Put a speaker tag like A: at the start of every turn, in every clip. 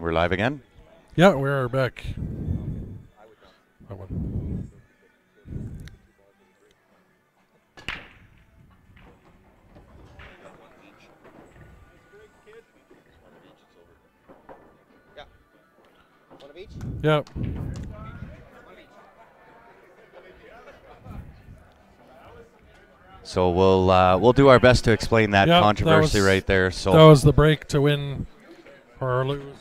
A: We're live again.
B: Yeah, we are back. That one. Yeah.
A: So we'll do our best to explain that
B: Yeah,
A: controversy right there.
B: that
A: So
B: was the break to win or lose.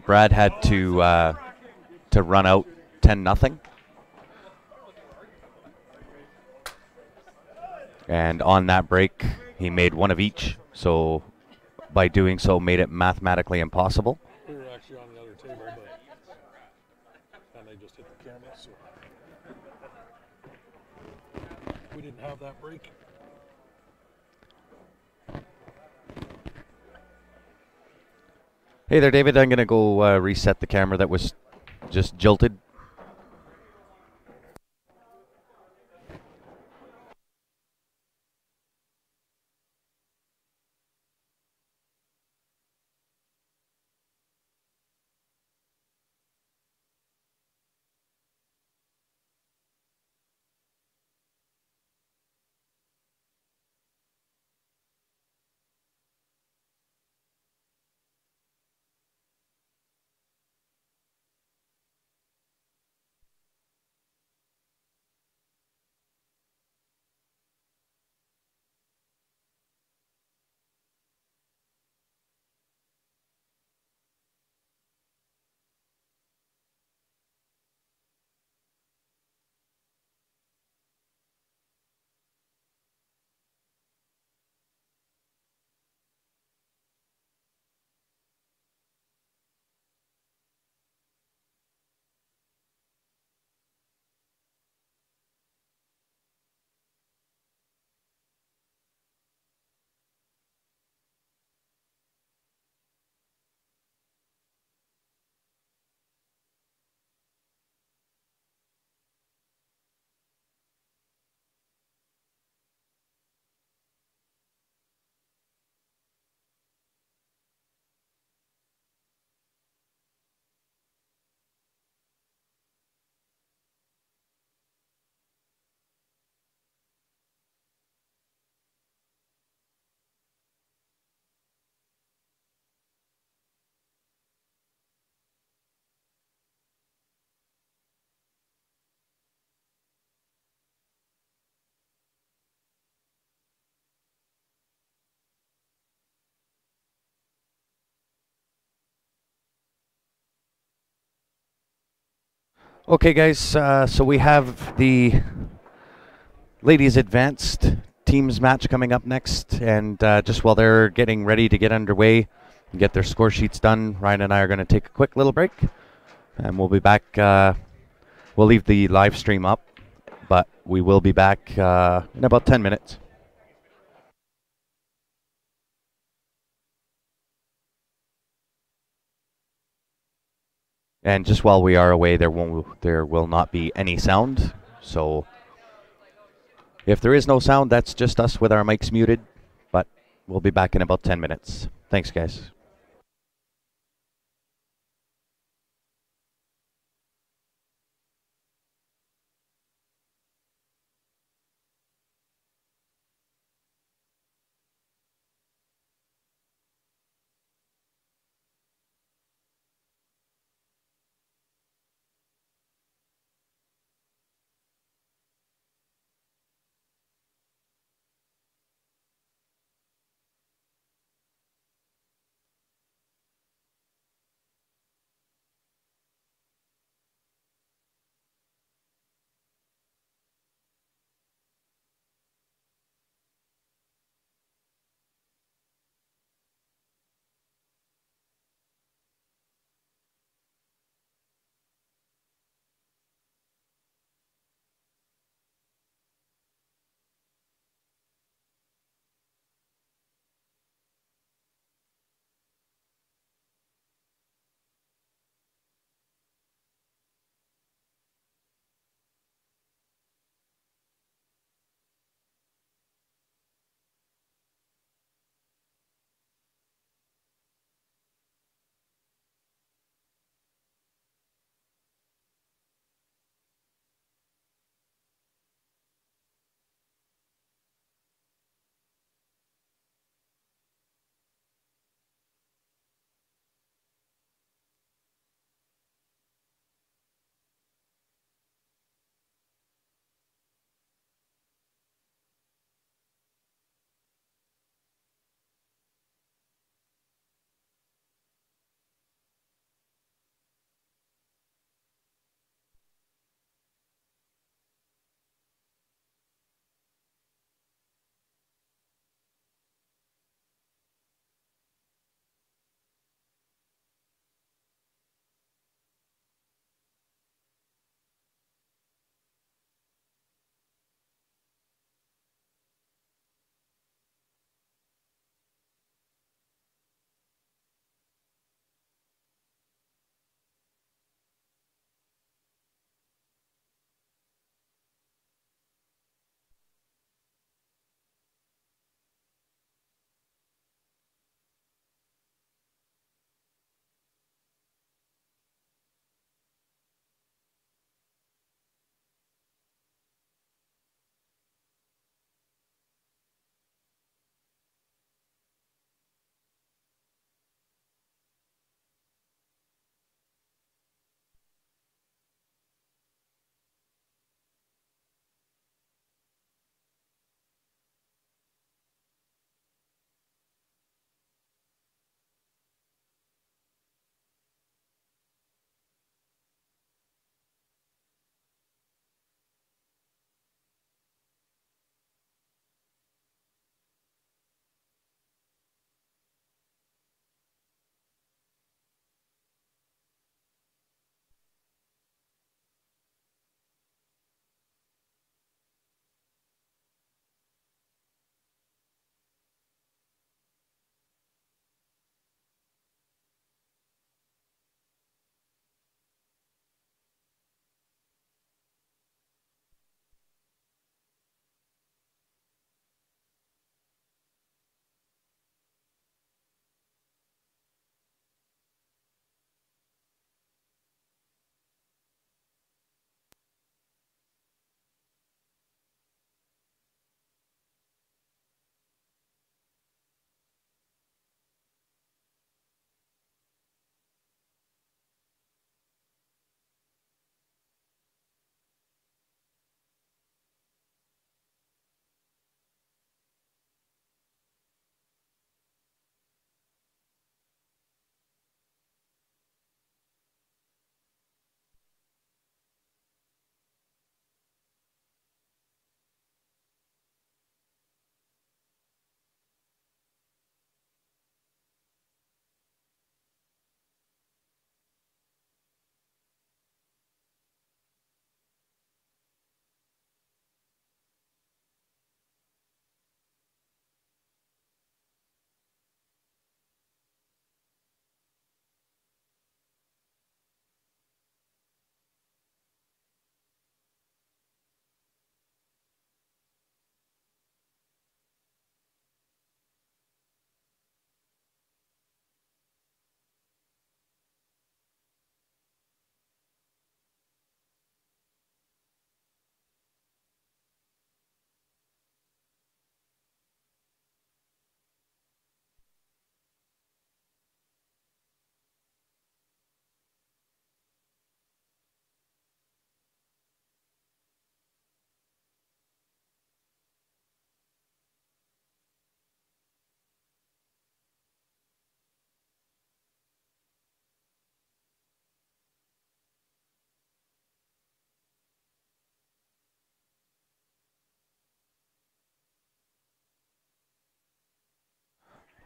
A: Brad had to run out 10-0, and on that break he made one of each. So by doing so, made it mathematically impossible.
B: We were actually on the other table, and they just hit the camera, so we didn't have that break.
A: Hey there, David. I'm gonna go reset the camera that was just jilted. Okay, guys. So we have the ladies advanced teams match coming up next, and just while they're getting ready to get underway and get their score sheets done, Ryan and I are going to take a quick little break, and we'll be back. We'll leave the live stream up, but we will be back in about 10 minutes. And just while we are away, there will not be any sound. So if there is no sound, that's just us with our mics muted. But we'll be back in about 10 minutes. Thanks, guys.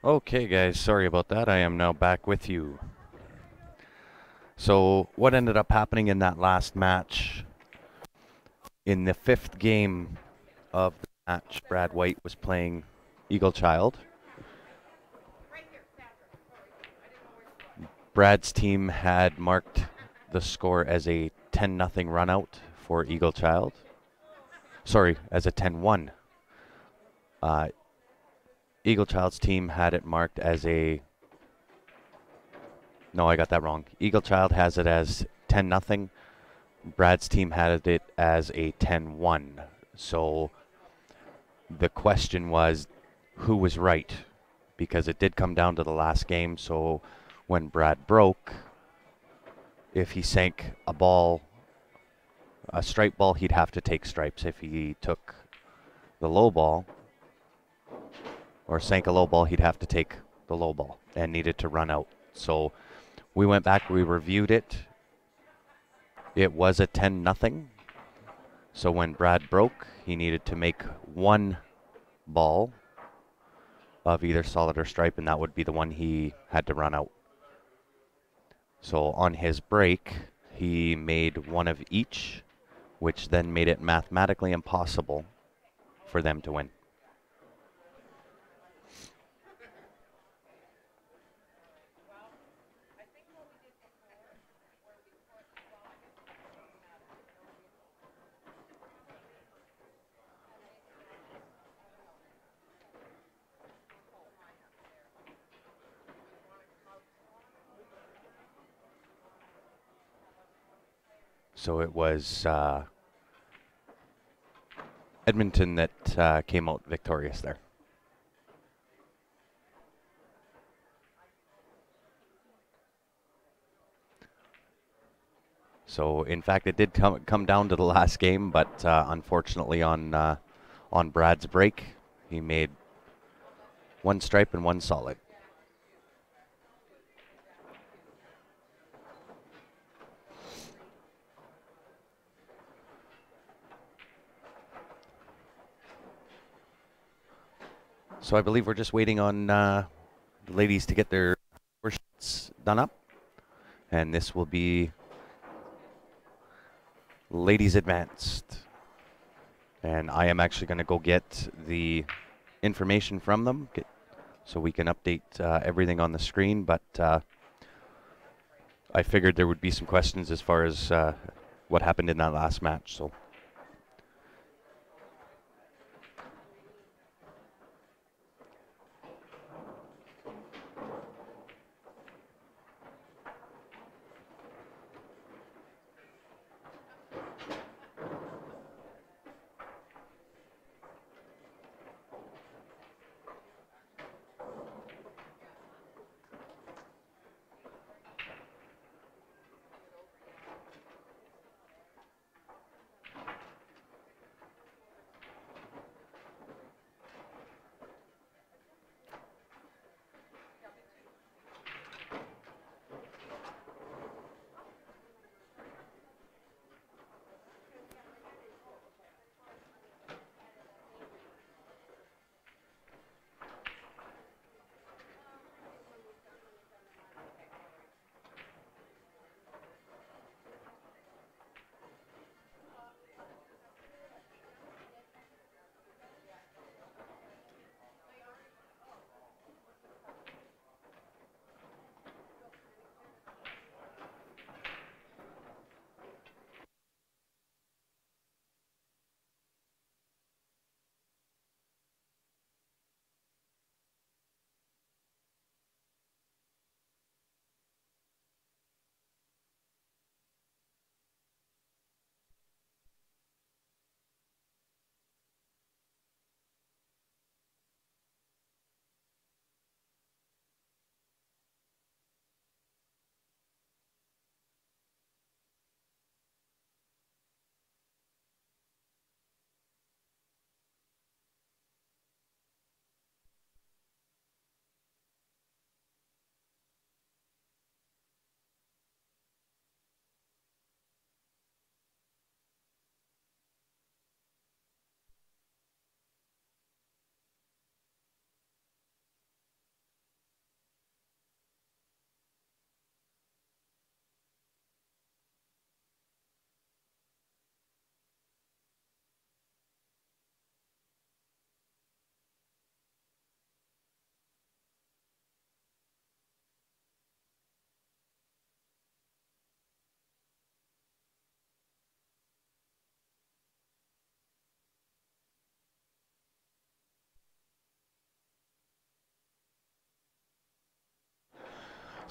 A: Okay, guys, sorry about that. I am now back with you. So, what ended up happening in that last match? In the fifth game of the match, Brad White was playing Eagle Child. Brad's team had marked the score as a 10-0 run out for Eagle Child. Sorry, as a 10-1. Eagle Child's team had it marked as a... No, I got that wrong. Eagle Child has it as 10-0. Brad's team had it as a 10-1. So the question was, who was right? Because it did come down to the last game. So when Brad broke, if he sank a ball, a stripe ball, he'd have to take stripes. If he took the low ball or sank a low ball, he'd have to take the low ball and needed to run out. So we went back, we reviewed it. It was a 10-0. So when Brad broke, he needed to make one ball of either solid or stripe, and that would be the one he had to run out. So on his break, he made one of each, which then made it mathematically impossible for them to win. So it was Edmonton that came out victorious there. So in fact, it did come down to the last game, but unfortunately on Brad's break, he made one stripe and one solid. So I believe we're just waiting on the ladies to get their sheets done up. And this will be ladies advanced. And I am actually going to go get the information from them so we can update everything on the screen. But I figured there would be some questions as far as what happened in that last match. So.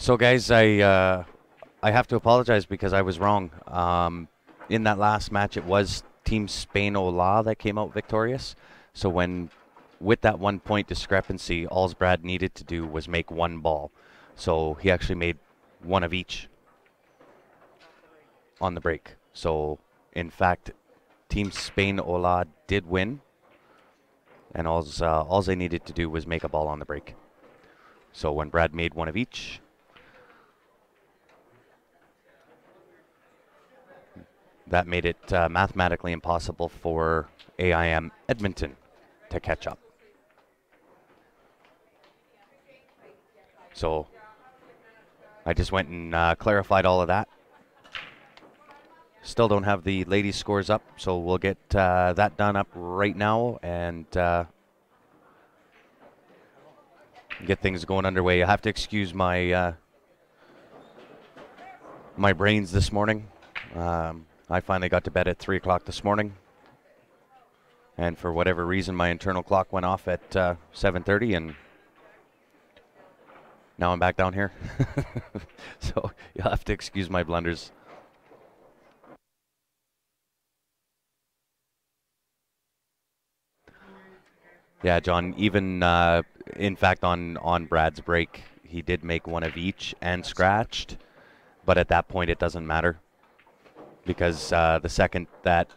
A: So guys, I have to apologize because I was wrong. In that last match, it was Team Spain Ola that came out victorious. So with that 1 point discrepancy, all Brad needed to do was make one ball. So he actually made one of each on the break. So in fact, Team Spain Ola did win, and all they needed to do was make a ball on the break. So when Brad made one of each, that made it mathematically impossible for AIM Edmonton to catch up. So I just went and clarified all of that. Still don't have the ladies' scores up, so we'll get that done up right now and get things going underway. I have to excuse my my brains this morning. I finally got to bed at 3 o'clock this morning, and for whatever reason, my internal clock went off at 7:30, and now I'm back down here. So you'll have to excuse my blunders. Yeah, John, even in fact on Brad's break, he did make one of each and scratched, but at that point it doesn't matter because the second that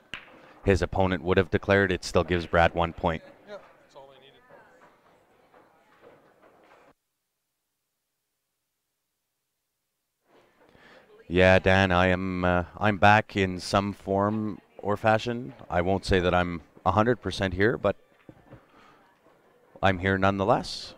A: his opponent would have declared, it still gives Brad 1 point.
B: Yeah, that's all I needed.
A: Yeah, Dan, I'm back in some form or fashion. I won't say that I'm 100% here, but I'm here nonetheless.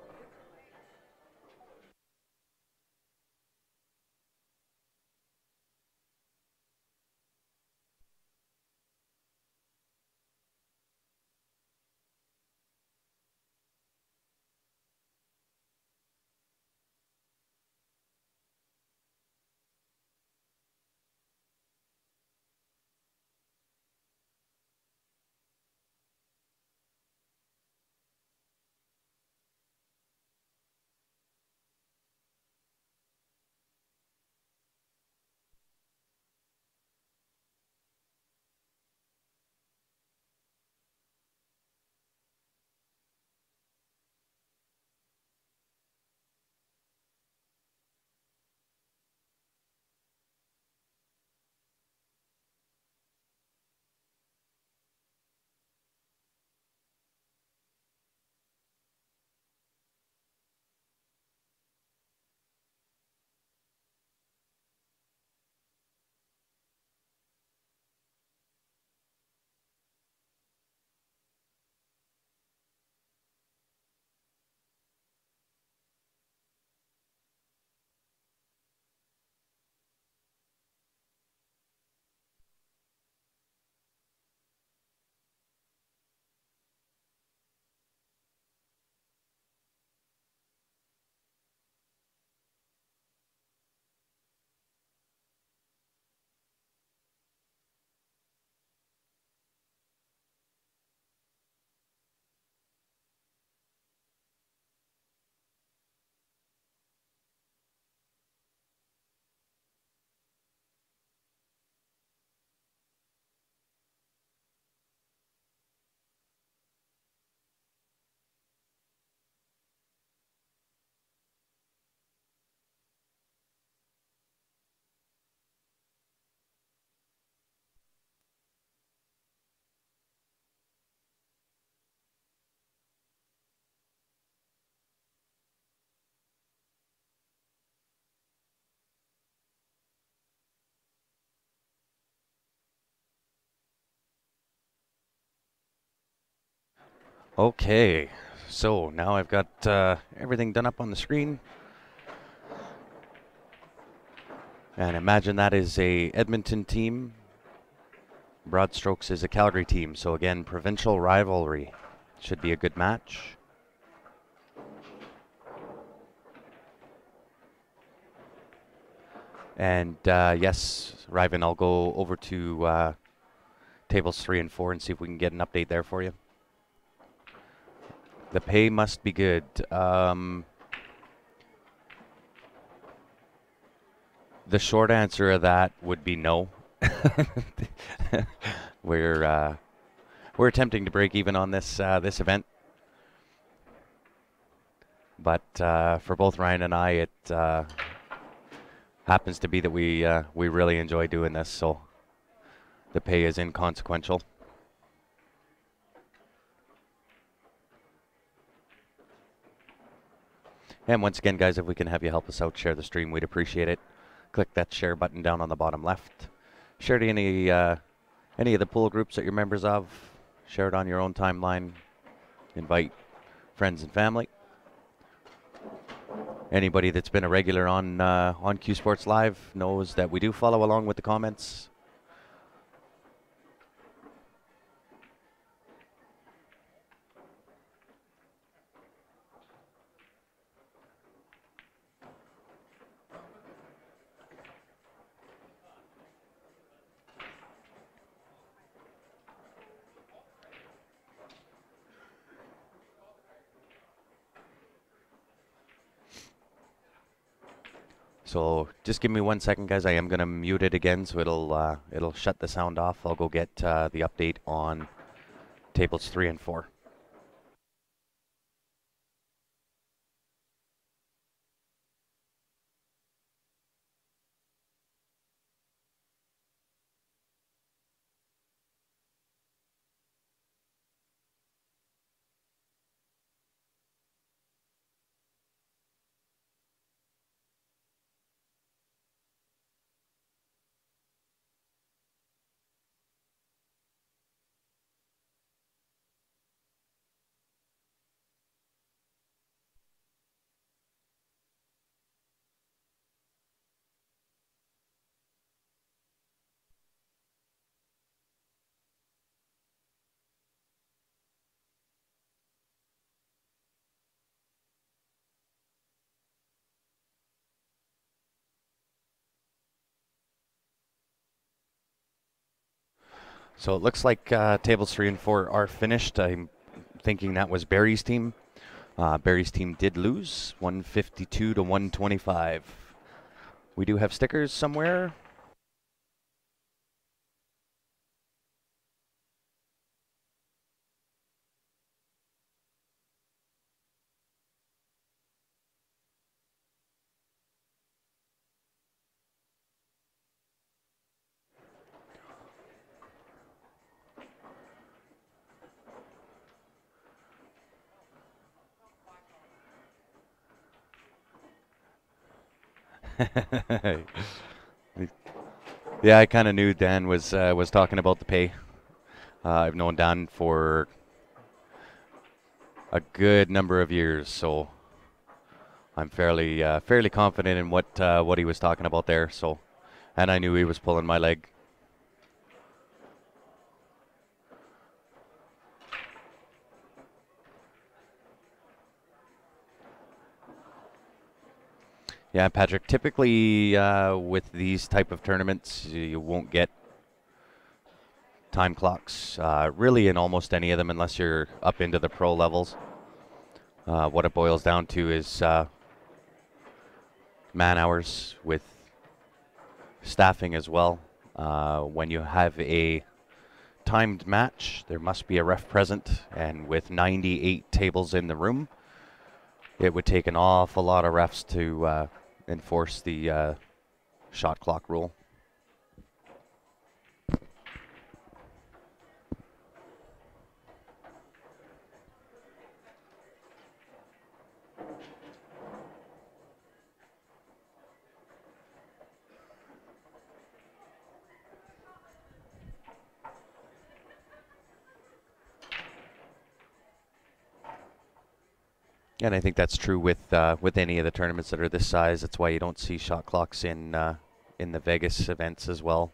A: Okay, so now I've got everything done up on the screen. And imagine that is a Edmonton team. Broad Strokes is a Calgary team. So again, provincial rivalry. Should be a good match. And yes, Ryvan, I'll go over to tables 3 and 4 and see if we can get an update there for you. The pay must be good. The short answer of that would be no. we're uh, we're attempting to break even on this event, but for both Ryan and I, it happens to be that we really enjoy doing this, so the pay is inconsequential. And once again, guys, if we can have you help us out, share the stream, we'd appreciate it. Click that share button down on the bottom left. Share to any of the pool groups that you're members of. Share it on your own timeline. Invite friends and family. Anybody that's been a regular on Q Sports Live knows that we do follow along with the comments. So just give me 1 second, guys. I am going to mute it again, so it'll shut the sound off. I'll go get the update on tables 3 and 4. So it looks like tables 3 and 4 are finished. I'm thinking that was Barry's team. Barry's team did lose, 152 to 125. We do have stickers somewhere. Yeah, I kind of knew Dan was talking about the pay. I've known Dan for a good number of years, so I'm fairly confident in what he was talking about there. So, and I knew he was pulling my leg. Yeah, Patrick. Typically, with these type of tournaments, you won't get time clocks really in almost any of them unless you're up into the pro levels. What it boils down to is man hours with staffing as well. When you have a timed match, there must be a ref present, and with 98 tables in the room, it would take an awful lot of refs to enforce the shot clock rule. And I think that's true with any of the tournaments that are this size. That's why you don't see shot clocks in the Vegas events as well.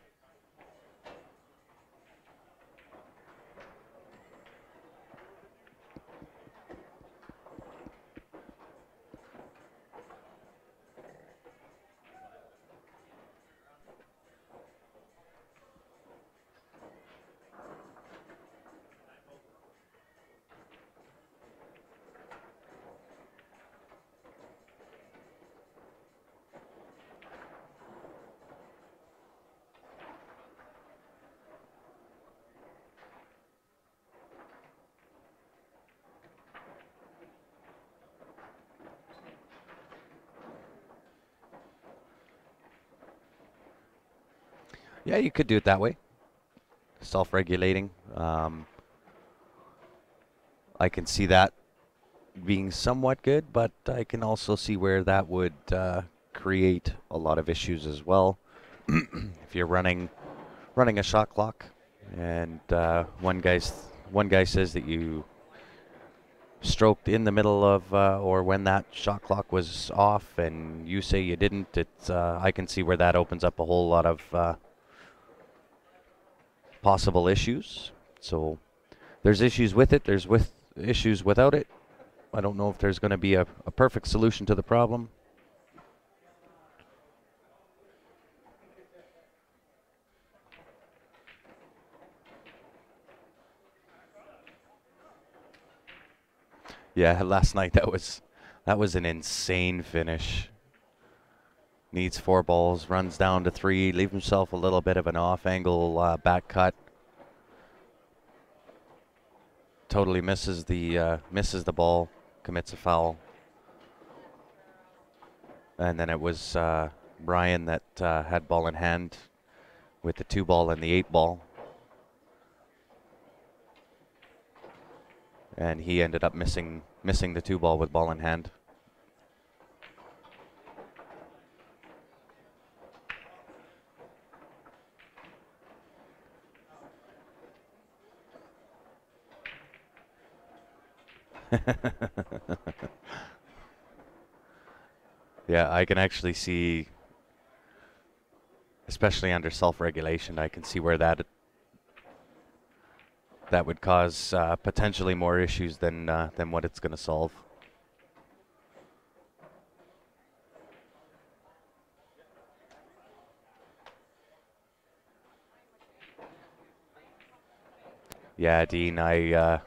A: Yeah, you could do it that way. Self-regulating. I can see that being somewhat good, but I can also see where that would create a lot of issues as well. If you're running a shot clock, and one guy says that you stroked in the middle of or when that shot clock was off, and you say you didn't, it's I can see where that opens up a whole lot of possible issues. So there's issues with it. There's issues without it. I don't know if there's going to be a perfect solution to the problem. Yeah, last night that was an insane finish. Needs 4 balls, runs down to 3, leaves himself a little bit of an off-angle back cut. Totally misses the ball, commits a foul. And then it was Brian that had ball in hand with the 2 ball and the 8 ball. And he ended up missing the 2 ball with ball in hand. Yeah, I can actually see, especially under self-regulation, I can see where that would cause potentially more issues than what it's going to solve. Yeah, Dean, I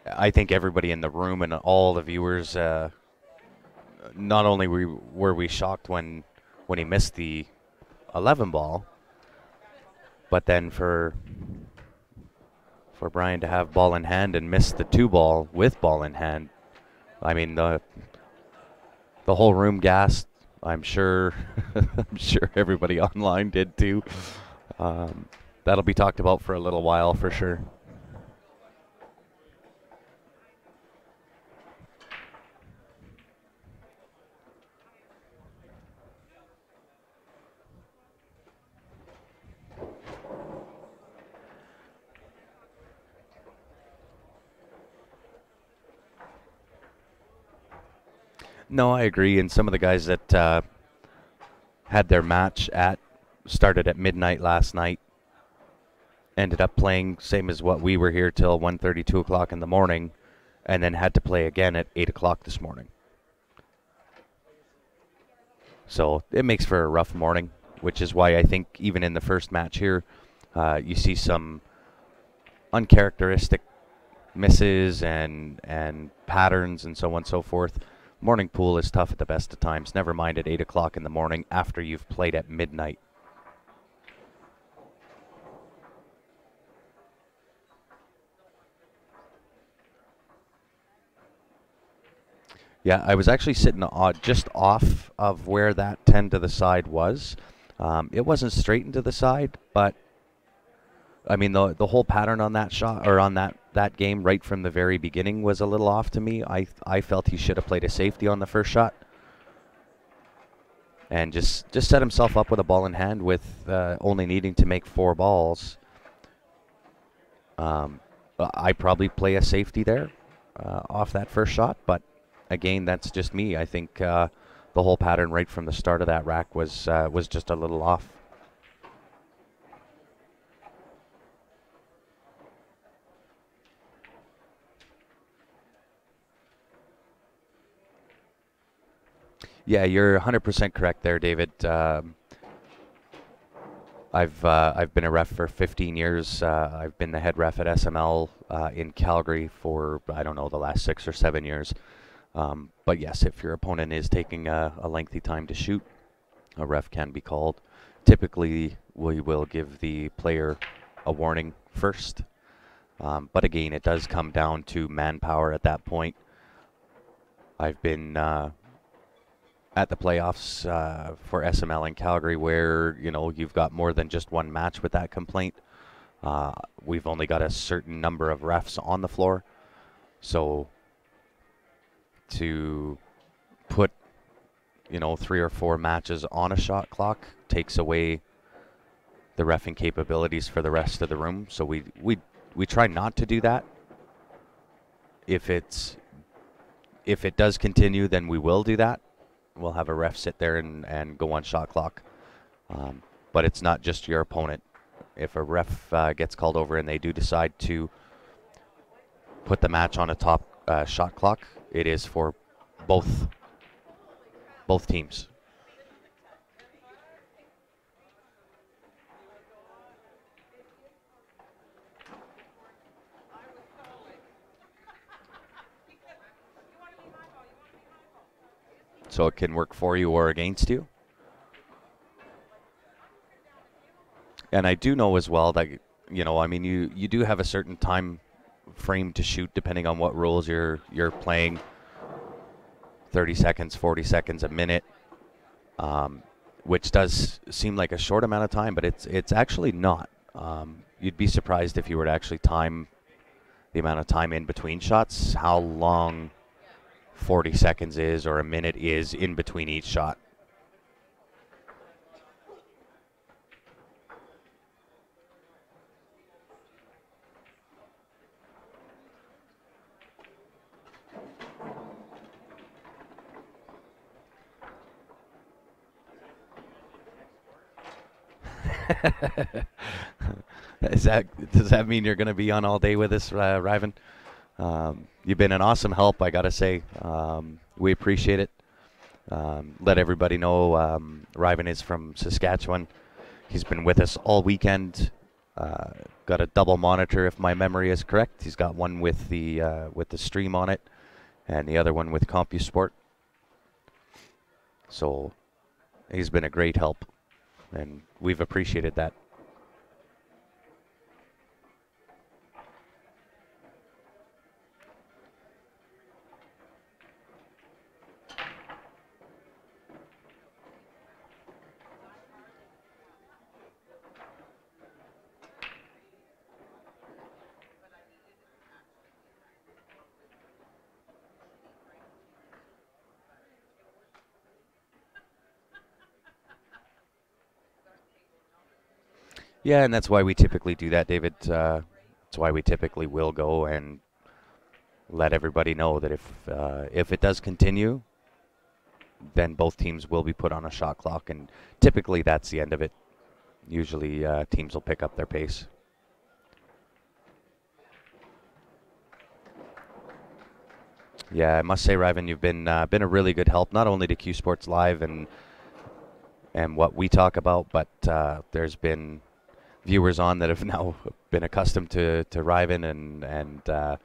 A: I think everybody in the room and all the viewers, not only were we shocked when he missed the 11 ball, but then for Brian to have ball in hand and miss the 2 ball with ball in hand, I mean the whole room gasped. I'm sure I'm sure everybody online did too. That'll be talked about for a little while for sure. No, I agree. And some of the guys that had their match started at midnight last night, ended up playing same as what we were here till 1:30, 2 o'clock in the morning, and then had to play again at 8 o'clock this morning. So it makes for a rough morning, which is why I think even in the first match here, you see some uncharacteristic misses and patterns and so on and so forth. Morning pool is tough at the best of times, never mind at 8 o'clock in the morning after you've played at midnight. Yeah, I was actually sitting just off of where that 10 to the side was. It wasn't straight into the side, but I mean the whole pattern on that shot or on that game right from the very beginning was a little off to me. I felt he should have played a safety on the first shot and just set himself up with a ball in hand with only needing to make 4 balls. I probably play a safety there off that first shot, but again, that's just me. I think the whole pattern right from the start of that rack was just a little off. Yeah, you're 100% correct there, David. I've been a ref for 15 years. I've been the head ref at SML in Calgary for, I don't know, the last 6 or 7 years. But yes, if your opponent is taking a lengthy time to shoot, a ref can be called. Typically, we will give the player a warning first. But again, it does come down to manpower at that point. I've been at the playoffs for SML in Calgary, where you've got more than just one match with that complaint. We've only got a certain number of refs on the floor, so to put 3 or 4 matches on a shot clock takes away the reffing capabilities for the rest of the room. So we try not to do that. If it does continue, then we will do that. We'll have a ref sit there and go on shot clock. But it's not just your opponent. If a ref gets called over and they do decide to put the match on a top shot clock, it is for both teams. So it can work for you or against you. And I do know as well that, you do have a certain time frame to shoot depending on what rules you're playing. 30 seconds, 40 seconds, a minute, which does seem like a short amount of time, but it's actually not. You'd be surprised if you were to actually time the amount of time in between shots, how long 40 seconds is or a minute is in between each shot. Does that mean you're going to be on all day with us, Ryvan? You've been an awesome help, I gotta say. We appreciate it. Let everybody know Ryvan is from Saskatchewan. He's been with us all weekend. Got a double monitor, if my memory is correct. He's got one with the stream on it, and the other one with CompuSport. So he's been a great help, and we've appreciated that. Yeah, and that's why we typically do that, David. That's why we typically will go and let everybody know that if it does continue, then both teams will be put on a shot clock, and typically that's the end of it. Usually teams will pick up their pace. Yeah, I must say, Ryvan, you've been a really good help, not only to Q Sports Live and what we talk about, but there's been viewers on that have now been accustomed to Ryvan and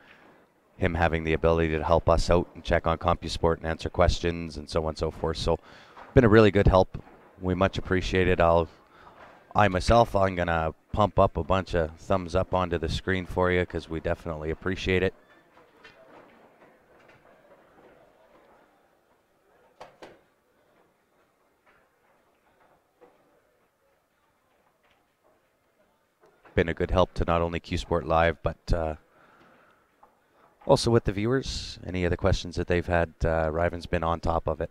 A: him having the ability to help us out and check on CompuSport and answer questions and so on and so forth. So, been a really good help. We much appreciate it. I'm gonna pump up a bunch of thumbs up onto the screen for you because we definitely appreciate it. Been a good help to not only Q Sport Live, but also with the viewers. Any of the questions that they've had, Ryvan's been on top of it.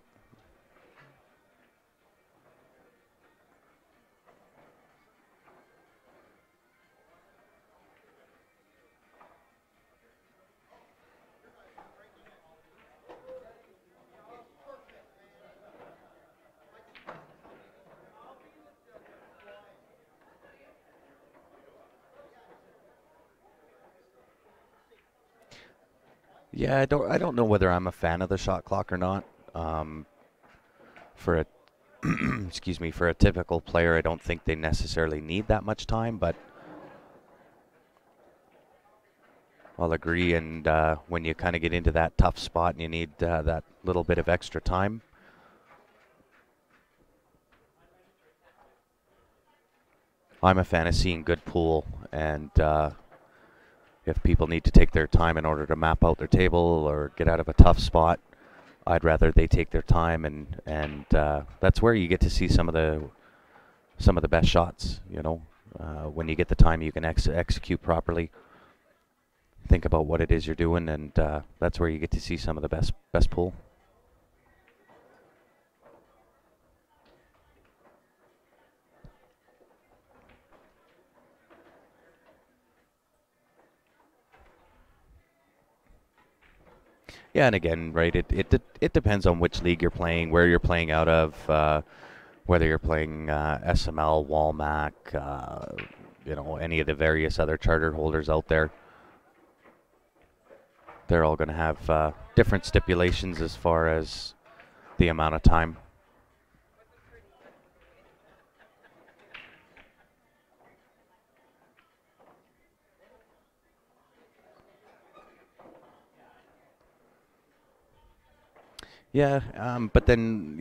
A: Yeah, I don't know whether I'm a fan of the shot clock or not. For a excuse me, for a typical player, I don't think they necessarily need that much time, but I'll agree. And when you kind of get into that tough spot and you need that little bit of extra time, I'm a fan of seeing good pool, and if people need to take their time in order to map out their table or get out of a tough spot, I'd rather they take their time, and that's where you get to see some of the best shots. When you get the time, you can execute properly. Think about what it is you're doing, and that's where you get to see some of the best pool. Yeah, and again, right, it depends on which league you're playing, where you're playing out of, whether you're playing SML, Walmac, any of the various other charter holders out there. They're all going to have different stipulations as far as the amount of time. Yeah, but then,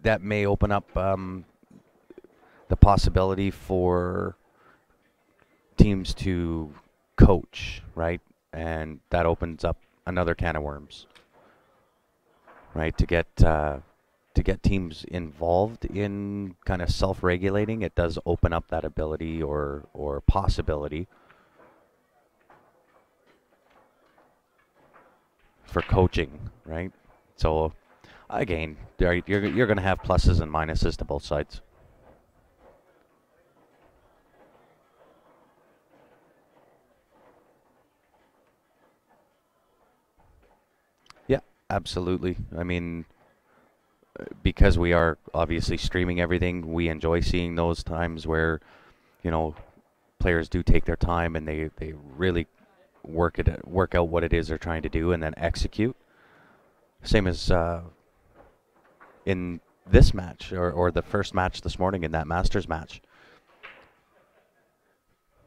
A: that may open up the possibility for teams to coach, right? And that opens up another can of worms, right? To get teams involved in kind of self-regulating, it does open up that ability or possibility for coaching, right? So again, right, you're going to have pluses and minuses to both sides. Yeah, absolutely. I mean, because we are obviously streaming everything, we enjoy seeing those times where, players do take their time and they really work out what it is they're trying to do and then execute. Same as in this match or the first match this morning in that Masters match,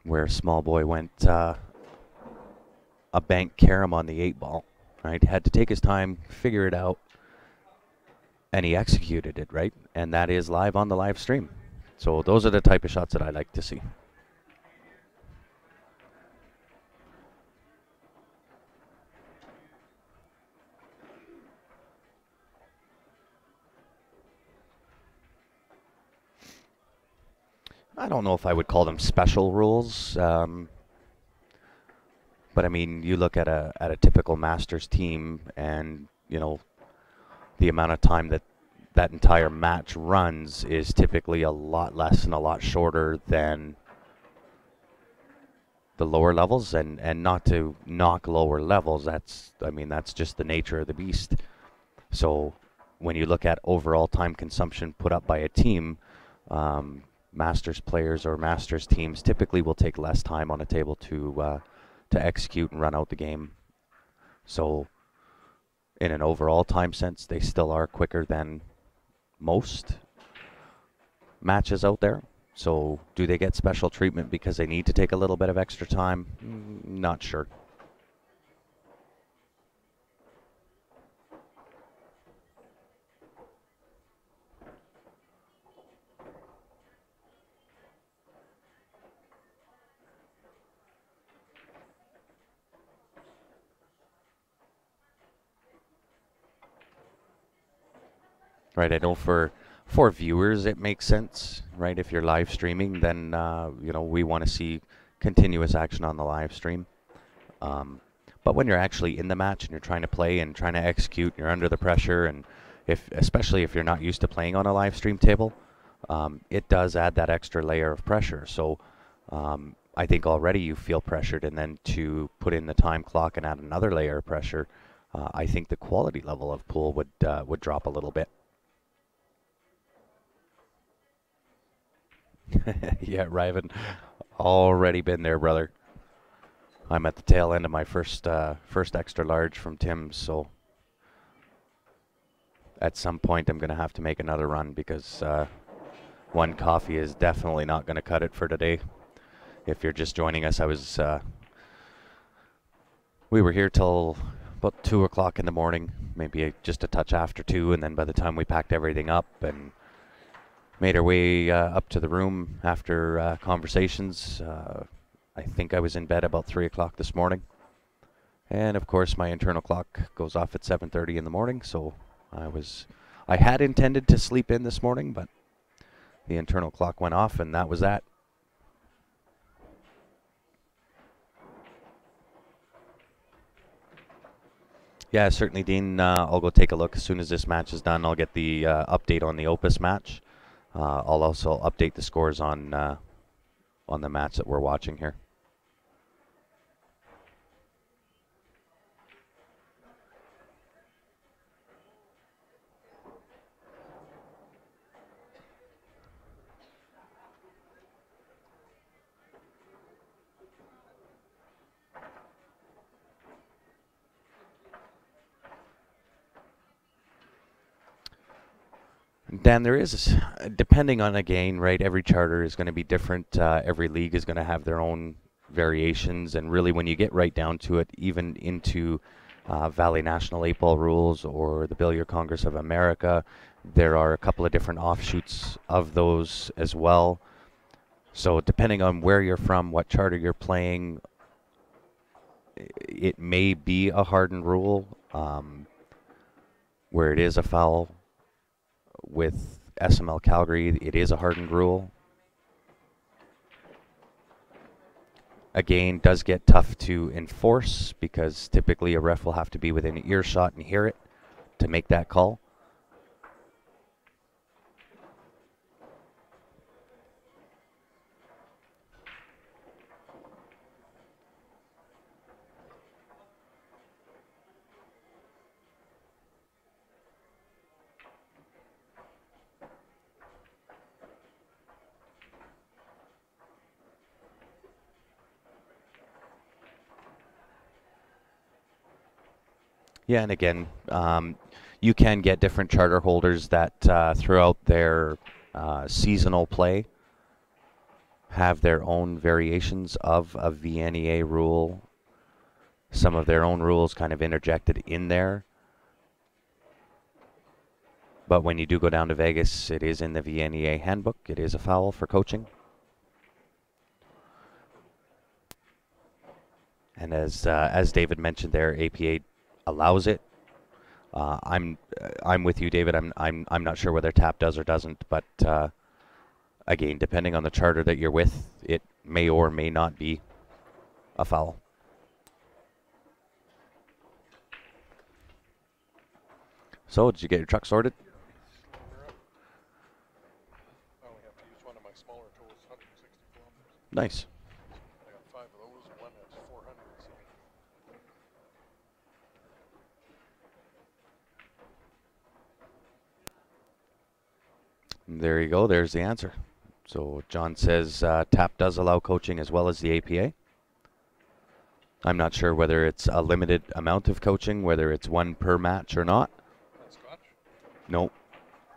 A: where Small Boy went a bank carom on the 8-ball, right? Had to take his time, figure it out, and he executed it, right? And that is live on the live stream. So those are the type of shots that I like to see. I don't know if I would call them special rules, but I mean, you look at a typical Masters team, and the amount of time that entire match runs is typically a lot less and a lot shorter than the lower levels, and not to knock lower levels. That's just the nature of the beast. So when you look at overall time consumption put up by a team, Masters players or Masters teams typically will take less time on a table to execute and run out the game. So in an overall time sense, they still are quicker than most matches out there. So do they get special treatment because they need to take a little bit of extra time? Not sure. Right, I know for viewers it makes sense, right? If you're live streaming, then we want to see continuous action on the live stream. But when you're actually in the match and you're trying to play and trying to execute, you're under the pressure, and especially if you're not used to playing on a live stream table, it does add that extra layer of pressure. So I think already you feel pressured, and then to put in the time clock and add another layer of pressure, I think the quality level of pool would drop a little bit. Yeah, Ryvan, already been there, brother. I'm at the tail end of my first extra large from Tim's, so at some point I'm going to have to make another run, because one coffee is definitely not going to cut it for today. If you're just joining us, we were here till about 2 o'clock in the morning, maybe just a touch after 2, and then by the time we packed everything up and made our way up to the room after conversations, I think I was in bed about 3 o'clock this morning. And of course my internal clock goes off at 7:30 in the morning, so I had intended to sleep in this morning, but the internal clock went off and that was that. Yeah, certainly, Dean. I'll go take a look as soon as this match is done. I'll get the update on the Opus match. I'll also update the scores on the match that we're watching here. Dan, there is, depending on, again, right, every charter is going to be different. Every league is going to have their own variations. And really, when you get right down to it, even into Valley National 8-ball rules or the Billiard Congress of America, there are a couple of different offshoots of those as well. So depending on where you're from, what charter you're playing, it may be a hardened rule where it is a foul. With SML Calgary, it is a hardened rule. Again, does get tough to enforce because typically a ref will have to be within earshot and hear it to make that call. Yeah, and again, you can get different charter holders that throughout their seasonal play have their own variations of a VNEA rule, some of their own rules kind of interjected in there. But when you do go down to Vegas, it is in the VNEA handbook. It is a foul for coaching. And as David mentioned there, APA allows it. I'm with you, David. I'm not sure whether TAP does or doesn't, but again, depending on the charter that you're with, it may or may not be a foul. So, did you get your truck sorted?
B: I only have to use one of my smaller tools, 160 kilometers.
A: Nice.
B: I got 5 of those, and one has 400. So.
A: There you go. There's the answer. So John says TAP does allow coaching as well as the APA. I'm not sure whether it's a limited amount of coaching, whether it's one per match or not.
B: Scotch?
A: No.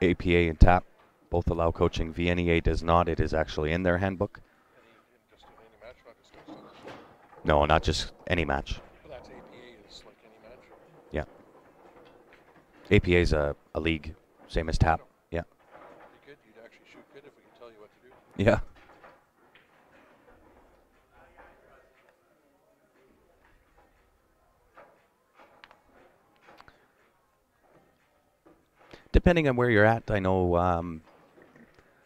A: APA and TAP both allow coaching. VNEA does not. It is actually in their handbook.
B: Just in any match, not just Scotch?
A: No, not just any match.
B: But that's APA is like any match?
A: Yeah. APA is a league, same as TAP. Yeah.
B: Pretty good. You'd actually shoot good if we could tell you what to do.
A: Yeah. Depending on where you're at, I know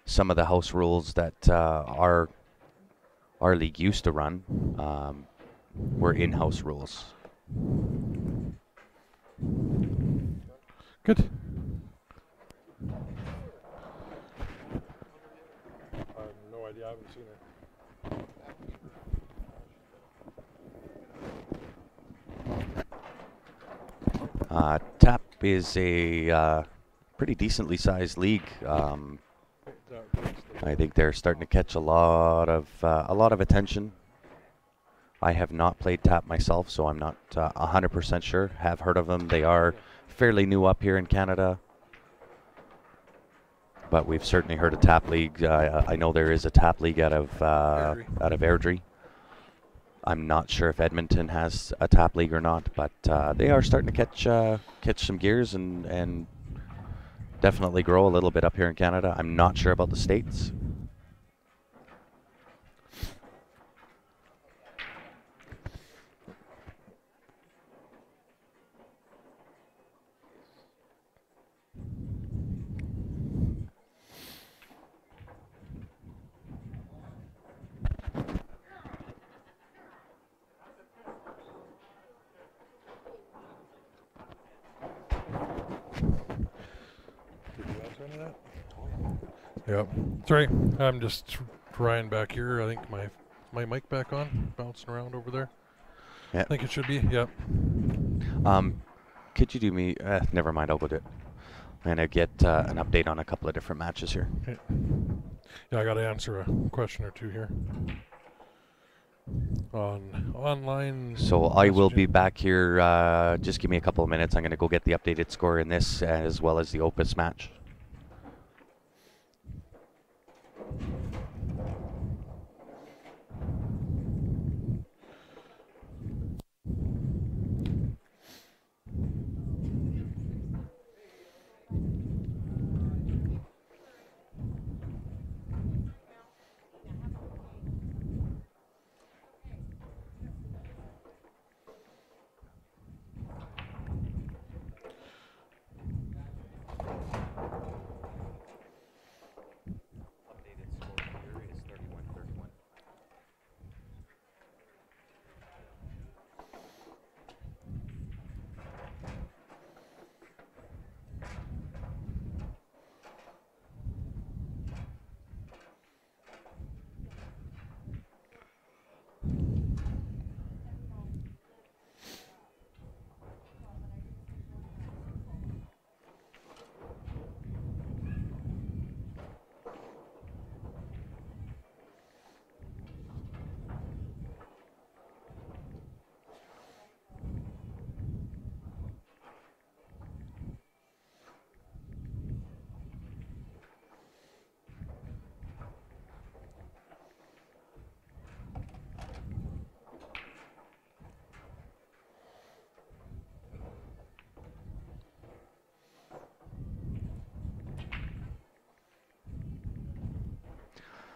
A: some of the house rules that our league used to run were in-house rules.
B: Good. I have no idea. I haven't seen it.
A: TAP is a pretty decently sized league. I think they're starting to catch a lot of attention. I have not played TAP myself, so I'm not 100% sure. Have heard of them. They are fairly new up here in Canada, but we've certainly heard of TAP League. I know there is a TAP League out of Airdrie. I'm not sure if Edmonton has a TAP League or not, but they are starting to catch some gears and definitely grow a little bit up here in Canada. I'm not sure about the States.
B: Internet? Yep. Sorry, I'm just Ryan back here. I think my mic back on, bouncing around over there.
A: Yeah.
B: I think it should be. Yep.
A: Could you do me? Never mind. I'll go do it. I'm gonna get an update on a couple of different matches here.
B: Okay. Yeah, I got to answer a question or two here. On online.
A: So I will be
B: messaging.
A: back here. Just give me a couple of minutes. I'm gonna go get the updated score in this as well as the Opus match.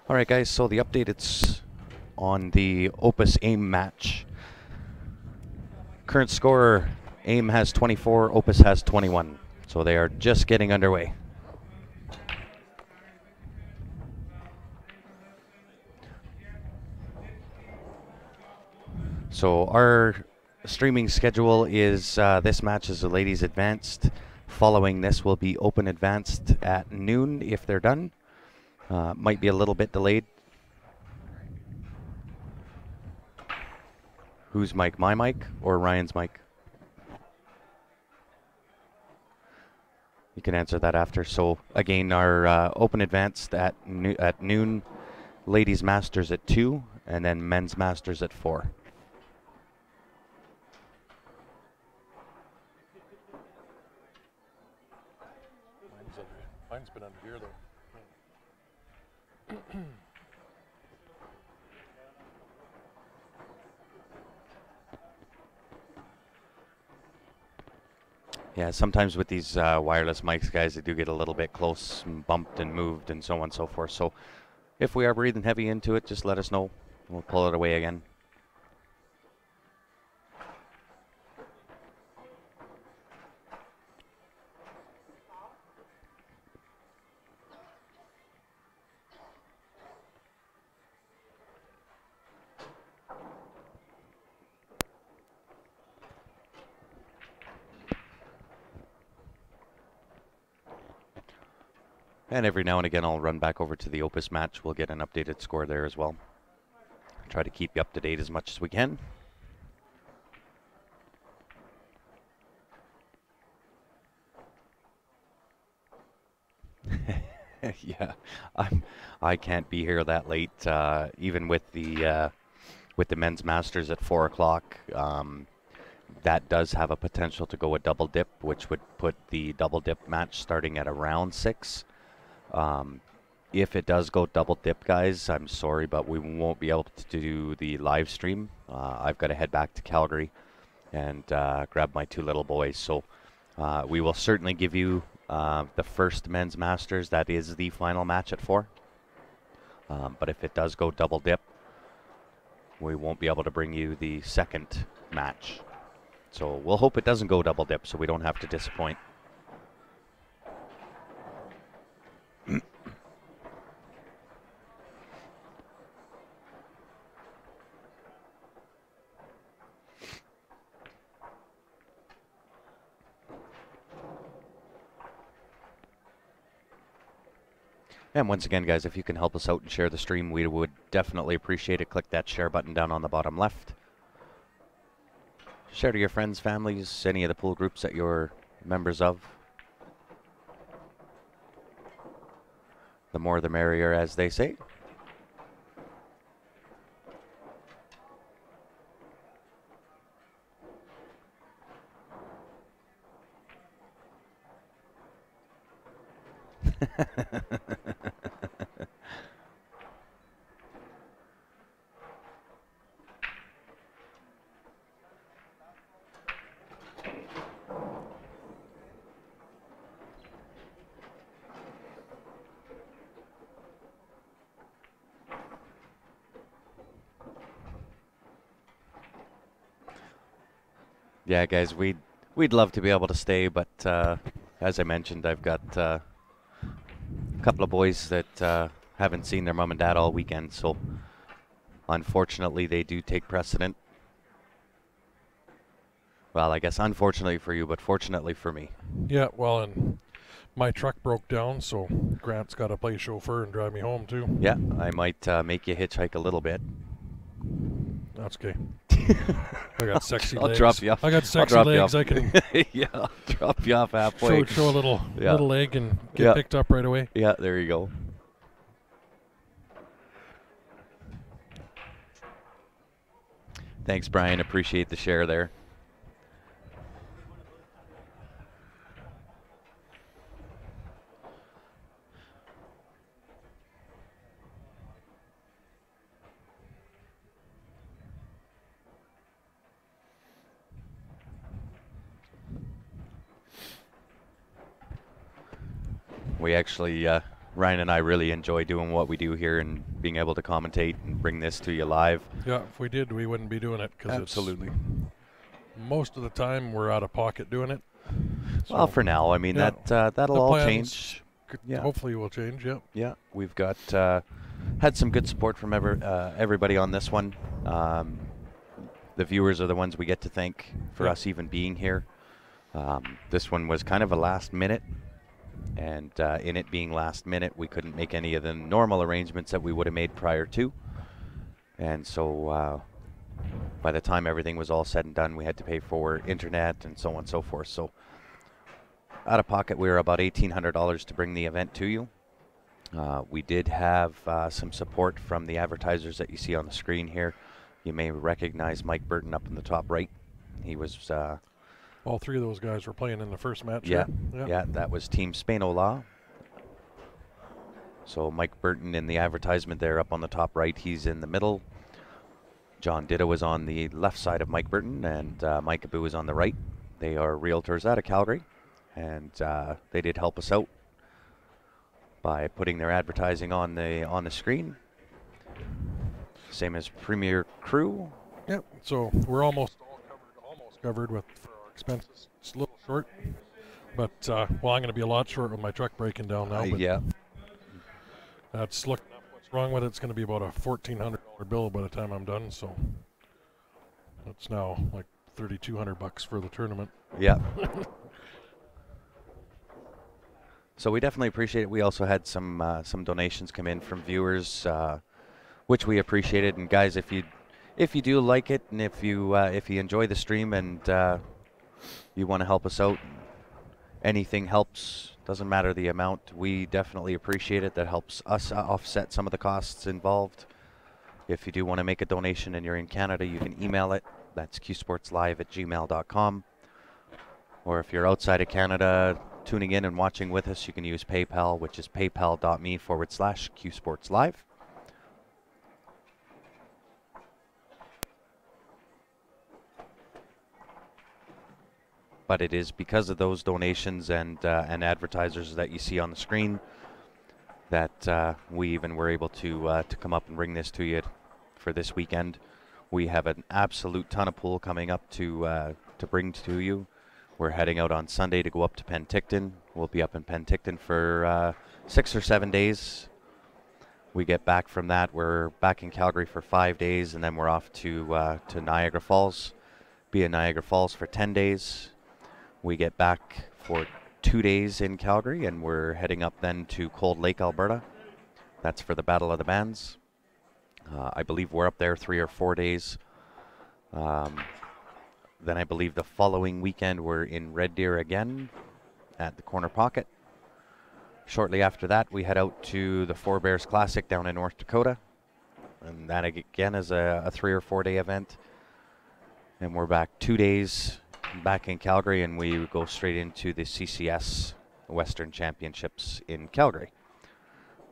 A: All right, guys. So the update it's on the Opus AIM match. Current score: AIM has 24, Opus has 21. So they are just getting underway. So our streaming schedule is this match is the ladies advanced. Following this will be open advanced at noon if they're done. Might be a little bit delayed. Whose mic? My mic or Ryan's mic? You can answer that after. So again, our open advanced at noon, ladies masters at 2, and then men's masters at 4.
B: Mine's been under here though.
A: Yeah, sometimes with these wireless mics, guys, they do get a little bit close and bumped and moved and so on and so forth. So if we are breathing heavy into it, just let us know. We'll pull it away again. And every now and again, I'll run back over to the Opus match. We'll get an updated score there as well. Try to keep you up to date as much as we can. Yeah, I can't be here that late, even with the men's masters at 4 o'clock. That does have a potential to go a double dip, which would put the double dip match starting at around 6. If it does go double dip, guys, I'm sorry, but we won't be able to do the live stream. I've got to head back to Calgary and grab my 2 little boys. So we will certainly give you the first men's masters. That is the final match at 4. But if it does go double dip, we won't be able to bring you the second match. So we'll hope it doesn't go double dip so we don't have to disappoint. And once again, guys, if you can help us out and share the stream, we would definitely appreciate it. Click that share button down on the bottom left. Share to your friends, families, any of the pool groups that you're members of. The more the merrier, as they say. Yeah, guys, we'd love to be able to stay, but as I mentioned, I've got a couple of boys that haven't seen their mom and dad all weekend, so unfortunately they do take precedent. Well, I guess unfortunately for you, but fortunately for me.
B: Yeah, well, and my truck broke down, so Grant's got to play chauffeur and drive me home too.
A: Yeah, I might make you hitchhike a little bit.
B: That's okay. I got sexy
A: I'll
B: legs.
A: drop you off.
B: I got
A: I'll
B: sexy
A: drop you
B: legs.
A: off.
B: I can
A: Yeah, I'll drop you off halfway.
B: show a little leg and get
A: Yeah.
B: picked up right away.
A: Yeah, there you go. Thanks, Brian. Appreciate the share there. We actually, Ryan and I really enjoy doing what we do here and being able to commentate and bring this to you live.
B: Yeah, if we did, we wouldn't be doing it because
A: Absolutely.
B: Most of the time we're out of pocket doing it.
A: Well,
B: So,
A: for now, I mean,
B: yeah,
A: that'll
B: the
A: all
B: plans
A: change. Yeah.
B: Hopefully will change. Yep.
A: Yeah, we've got had some good support from everybody on this one. The viewers are the ones we get to thank for us even being here. This one was kind of a last minute, and in it being last minute, we couldn't make any of the normal arrangements that we would have made prior to. And so by the time everything was all said and done, we had to pay for internet and so on and so forth. So out of pocket, we were about $1,800 to bring the event to you. We did have some support from the advertisers that you see on the screen here. You may recognize Mike Burton up in the top right. He was...
B: all three of those guys were playing in the first match.
A: Yeah,
B: right?
A: yeah, that was Team Spain-Ola. So Mike Burton in the advertisement there up on the top right, he's in the middle. John Ditto is on the left side of Mike Burton, and Mike Abu is on the right. They are realtors out of Calgary, and they did help us out by putting their advertising on the screen. Same as Premier Crew.
B: Yep. So we're almost covered with for our expenses. It's a little short, but well, I'm going to be a lot short with my truck breaking down now. But
A: Yeah.
B: that's looking up what's wrong with it. It's going to be about a $1,400 bill by the time I'm done. So that's now like $3,200 for the tournament.
A: Yeah. So we definitely appreciate it. We also had some donations come in from viewers, which we appreciated. And guys, if you do like it, and if you enjoy the stream and you want to help us out, anything helps. Doesn't matter the amount. We definitely appreciate it. That helps us offset some of the costs involved. If you do want to make a donation and you're in Canada, you can email it. That's qsportslive@gmail.com. Or if you're outside of Canada, tuning in and watching with us, you can use PayPal, which is paypal.me/qsportslive. But it is because of those donations and advertisers that you see on the screen that we even were able to come up and bring this to you for this weekend. We have an absolute ton of pool coming up to bring to you. We're heading out on Sunday to go up to Penticton. We'll be up in Penticton for 6 or 7 days. We get back from that. We're back in Calgary for 5 days, and then we're off to Niagara Falls. Be in Niagara Falls for 10 days. We get back for 2 days in Calgary, and we're heading up then to Cold Lake, Alberta. That's for the Battle of the Bands. I believe we're up there 3 or 4 days. Then I believe the following weekend we're in Red Deer again at the Corner Pocket. Shortly after that, we head out to the Four Bears Classic down in North Dakota. And that again is a 3 or 4 day event. And we're back 2 days back in Calgary, and we go straight into the CCS Western Championships in Calgary.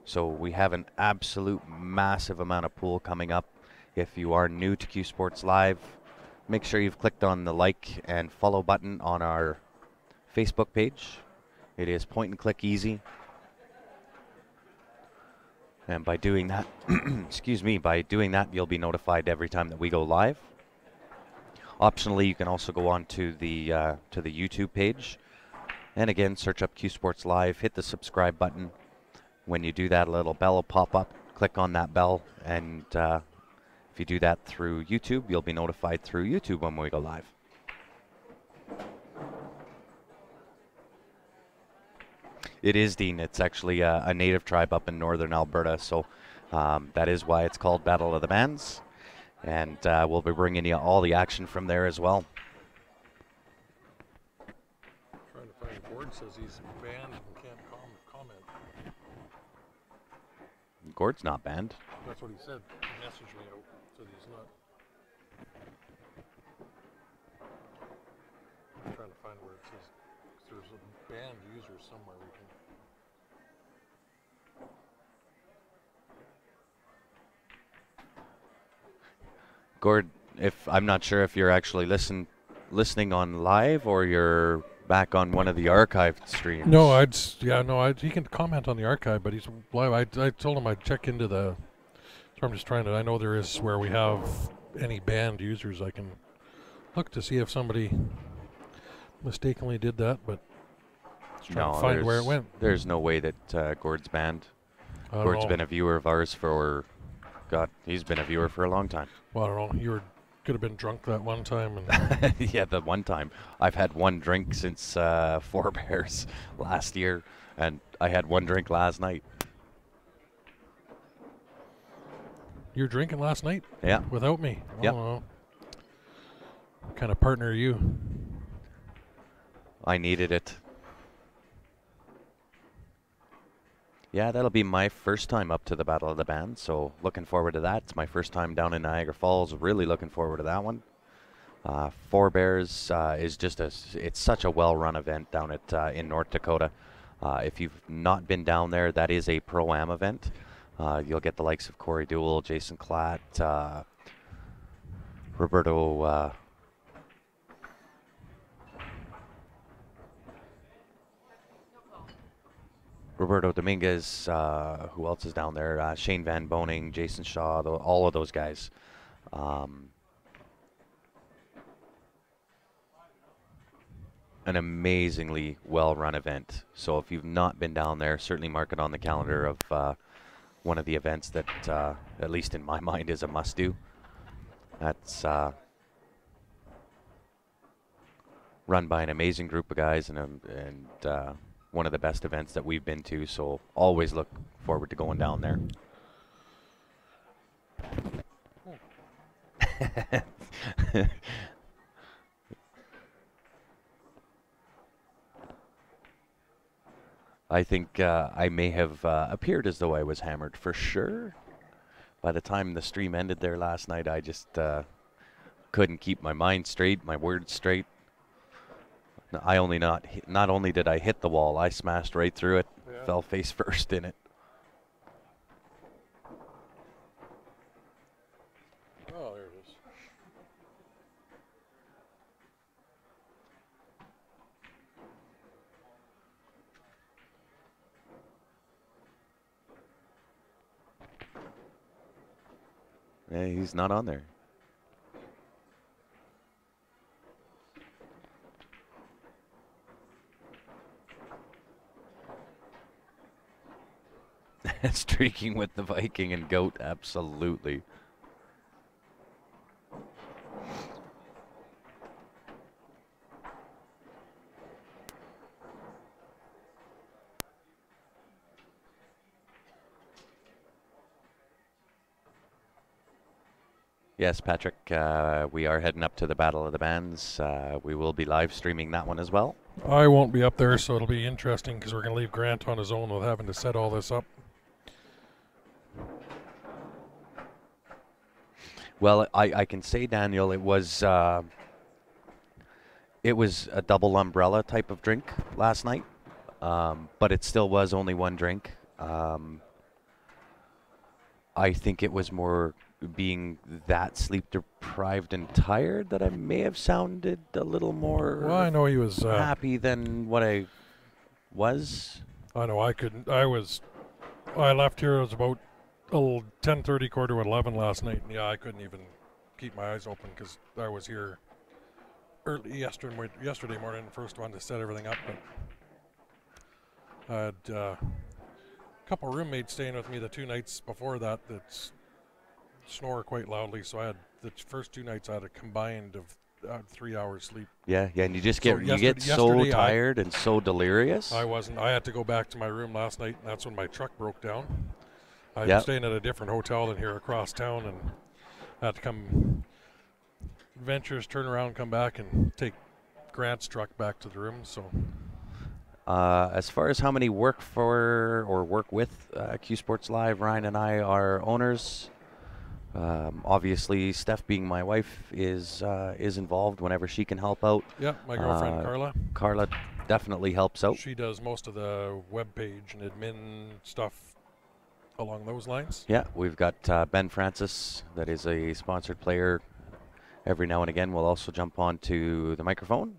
A: So we have an absolute massive amount of pool coming up. If you are new to Q Sports Live, make sure you've clicked on the like and follow button on our Facebook page. It is point and click easy. And by doing that, excuse me, by doing that, you'll be notified every time that we go live. Optionally, you can also go on to the YouTube page. And again, search up Q Sports Live, hit the subscribe button. When you do that, a little bell will pop up. Click on that bell, and if you do that through YouTube, you'll be notified through YouTube when we go live. It is, Dean. It's actually a native tribe up in northern Alberta, so that is why it's called Battle of the Bands. And we'll be bringing you all the action from there as well.
B: Trying to find Gord says he's banned and can't comment.
A: Gord's not banned.
B: That's what he said. He messaged me out, said he's not. I'm trying to find where it says, 'cause there's a banned user somewhere we can.
A: Gord, if I'm not sure if you're actually listening on live or you're back on one of the archived streams.
B: No, he can comment on the archive, but he's live. I told him I'd check into the. So I'm just trying to. I know there is where we have any banned users. I can look to see if somebody mistakenly did that, but just trying to find where it went.
A: There's no way that Gord's banned. Gord's been a viewer of ours for, God, he's been a viewer for a long time.
B: Well, I don't know. You could have been drunk that one time. And
A: yeah, the one time. I've had one drink since Four Bears last year, and I had one drink last night.
B: You were drinking last night?
A: Yeah.
B: Without me?
A: Yep.
B: What kind of partner are you?
A: I needed it. Yeah, that'll be my first time up to the Battle of the Bands, so looking forward to that. It's my first time down in Niagara Falls. Really looking forward to that one. Four Bears is just it's such a well-run event down at in North Dakota. If you've not been down there, that is a Pro-Am event. You'll get the likes of Corey Dewell, Jason Klatt, Roberto Dominguez, who else is down there? Shane Van Boning, Jason Shaw, all of those guys. An amazingly well-run event. So if you've not been down there, certainly mark it on the calendar of one of the events that, at least in my mind, is a must-do. That's run by an amazing group of guys and one of the best events that we've been to, so always look forward to going down there. I think I may have appeared as though I was hammered for sure. By the time the stream ended there last night, I just couldn't keep my mind straight, my words straight. I not only did I hit the wall, I smashed right through it, fell face first in it.
B: Oh, there it is.
A: Yeah, he's not on there. Streaking with the Viking and Goat, absolutely. Yes, Patrick, we are heading up to the Battle of the Bands. We will be live streaming that one as well.
B: I won't be up there, so it'll be interesting because we're going to leave Grant on his own with having to set all this up.
A: Well, I can say, Daniel, it was a double umbrella type of drink last night, but it still was only one drink. I think it was more being that sleep deprived and tired that I may have sounded a little more
B: Well, I know he was
A: happy than what I was.
B: I know I couldn't. I left here. It was about 10:30, quarter to 11 last night. And yeah, I couldn't even keep my eyes open because I was here early yesterday morning, first one to set everything up. But I had a couple roommates staying with me the 2 nights before that snore quite loudly. So I had the first 2 nights I had a combined of 3 hours sleep.
A: Yeah, and you just get so tired and so delirious.
B: I had to go back to my room last night, and that's when my truck broke down. I was staying at a different hotel than here across town, and I had to come adventures, turn around, come back, and take Grant's truck back to the room. So,
A: as far as how many work for or work with Q Sports Live, Ryan and I are owners. Obviously, Steph, being my wife, is involved whenever she can help out.
B: Yeah, my girlfriend Carla.
A: Carla definitely helps out.
B: She does most of the web page and admin stuff along those lines.
A: Yeah, we've got Ben Francis, that is a sponsored player. Every now and again, we'll also jump onto the microphone.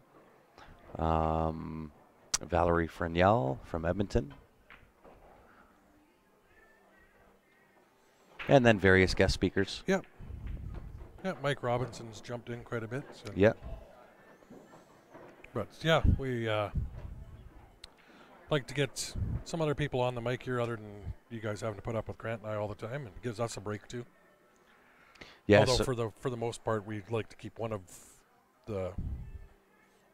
A: Valerie Fresnel from Edmonton. And then various guest speakers.
B: Yep. Yeah, Mike Robinson's jumped in quite a bit. So.
A: Yeah.
B: But yeah, we like to get some other people on the mic here other than you guys having to put up with Grant and I all the time, and it gives us a break too.
A: Yeah.
B: Although for the most part, we'd like to keep one of the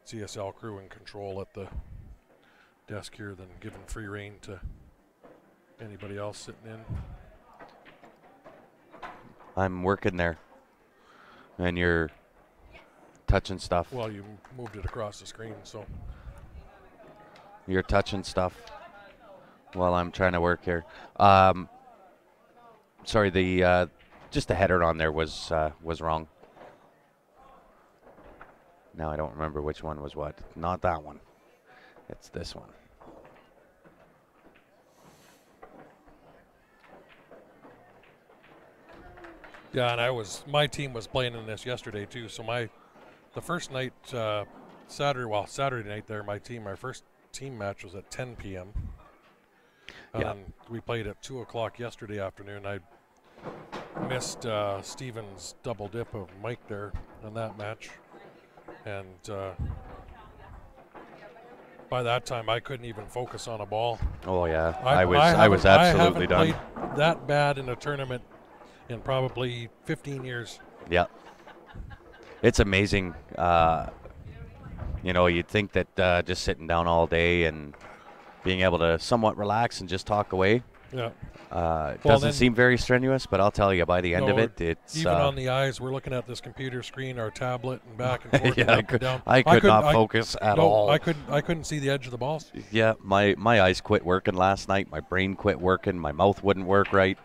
B: CSL crew in control at the desk here than giving free rein to anybody else sitting in.
A: I'm working there, and you're touching stuff.
B: Well, you moved it across the screen, so.
A: You're touching stuff while I'm trying to work here. Sorry, just the header on there was wrong. Now I don't remember which one was what. Not that one. It's this one.
B: Yeah, and my team was playing in this yesterday too. So the first night, Saturday night there, my first team match was at 10 p.m. And we played at 2 o'clock yesterday afternoon. I missed Steven's double dip of Mike there in that match, and by that time I couldn't even focus on a ball.
A: Oh yeah, I was absolutely done.
B: I haven't played that bad in a tournament in probably 15 years.
A: Yeah. It's amazing. You'd think that just sitting down all day and being able to somewhat relax and just talk away.
B: Yeah.
A: Doesn't seem very strenuous, but I'll tell you, by the end of it, it's
B: even on the eyes. We're looking at this computer screen, our tablet, and back and forth.
A: Yeah,
B: and up and down.
A: I could not focus at all.
B: I couldn't see the edge of the balls.
A: Yeah, my eyes quit working last night. My brain quit working. My mouth wouldn't work right.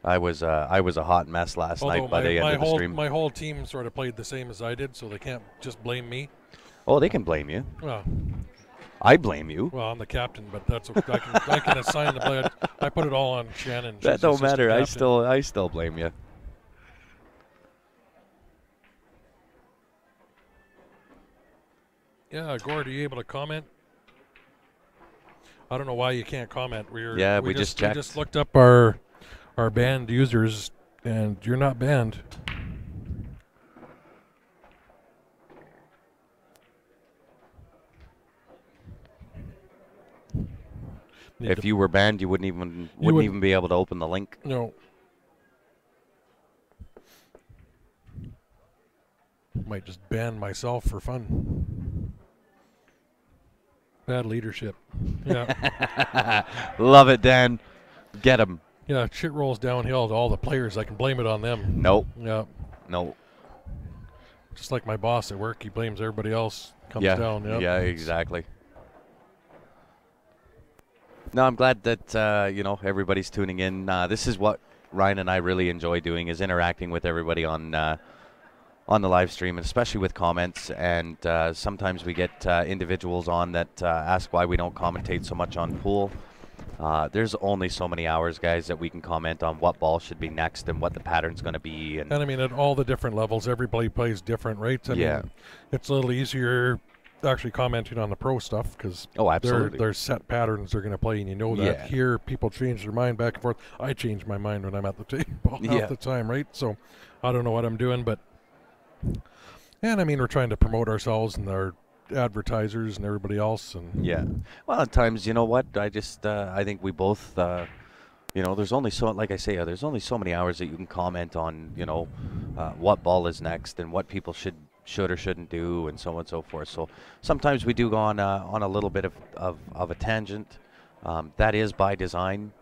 A: I was a hot mess last night by the end of the stream.
B: My whole team sort of played the same as I did, so they can't just blame me.
A: Oh, they can blame you.
B: Well,
A: I blame you.
B: Well, I'm the captain, but that's okay. I can assign the play. I put it all on Shannon.
A: That don't matter. I still blame you.
B: Yeah, Gord, are you able to comment? I don't know why you can't comment. We
A: just checked.
B: We just looked up our banned users, and you're not banned.
A: If you were banned, you wouldn't even be able to open the link.
B: No. Might just ban myself for fun. Bad leadership. Yeah.
A: Love it, Dan. Get him.
B: Yeah, shit rolls downhill to all the players. I can blame it on them.
A: Nope.
B: Yeah.
A: No.
B: Just like my boss at work, he blames everybody else. Comes
A: Yeah.
B: down. Yep.
A: Yeah, exactly. No, I'm glad that everybody's tuning in. This is what Ryan and I really enjoy doing, is interacting with everybody on the live stream, and especially with comments. And sometimes we get individuals on that ask why we don't commentate so much on pool. There's only so many hours, guys, that we can comment on what ball should be next and what the pattern's going to be.
B: And I mean, at all the different levels, everybody plays different, right? I mean, it's a little easier actually commenting on the pro stuff because there's set patterns they're going to play, and you know that.
A: Yeah.
B: Here, people change their mind back and forth. I change my mind when I'm at the table half the time, right? So I don't know what I'm doing, but and I mean, we're trying to promote ourselves and our advertisers and everybody else. And
A: well, at times, you know what? I think we both. There's only like I say, there's only so many hours that you can comment on, what ball is next and what people should or shouldn't do, and so on and so forth. So sometimes we do go on a little bit of a tangent. That is by design,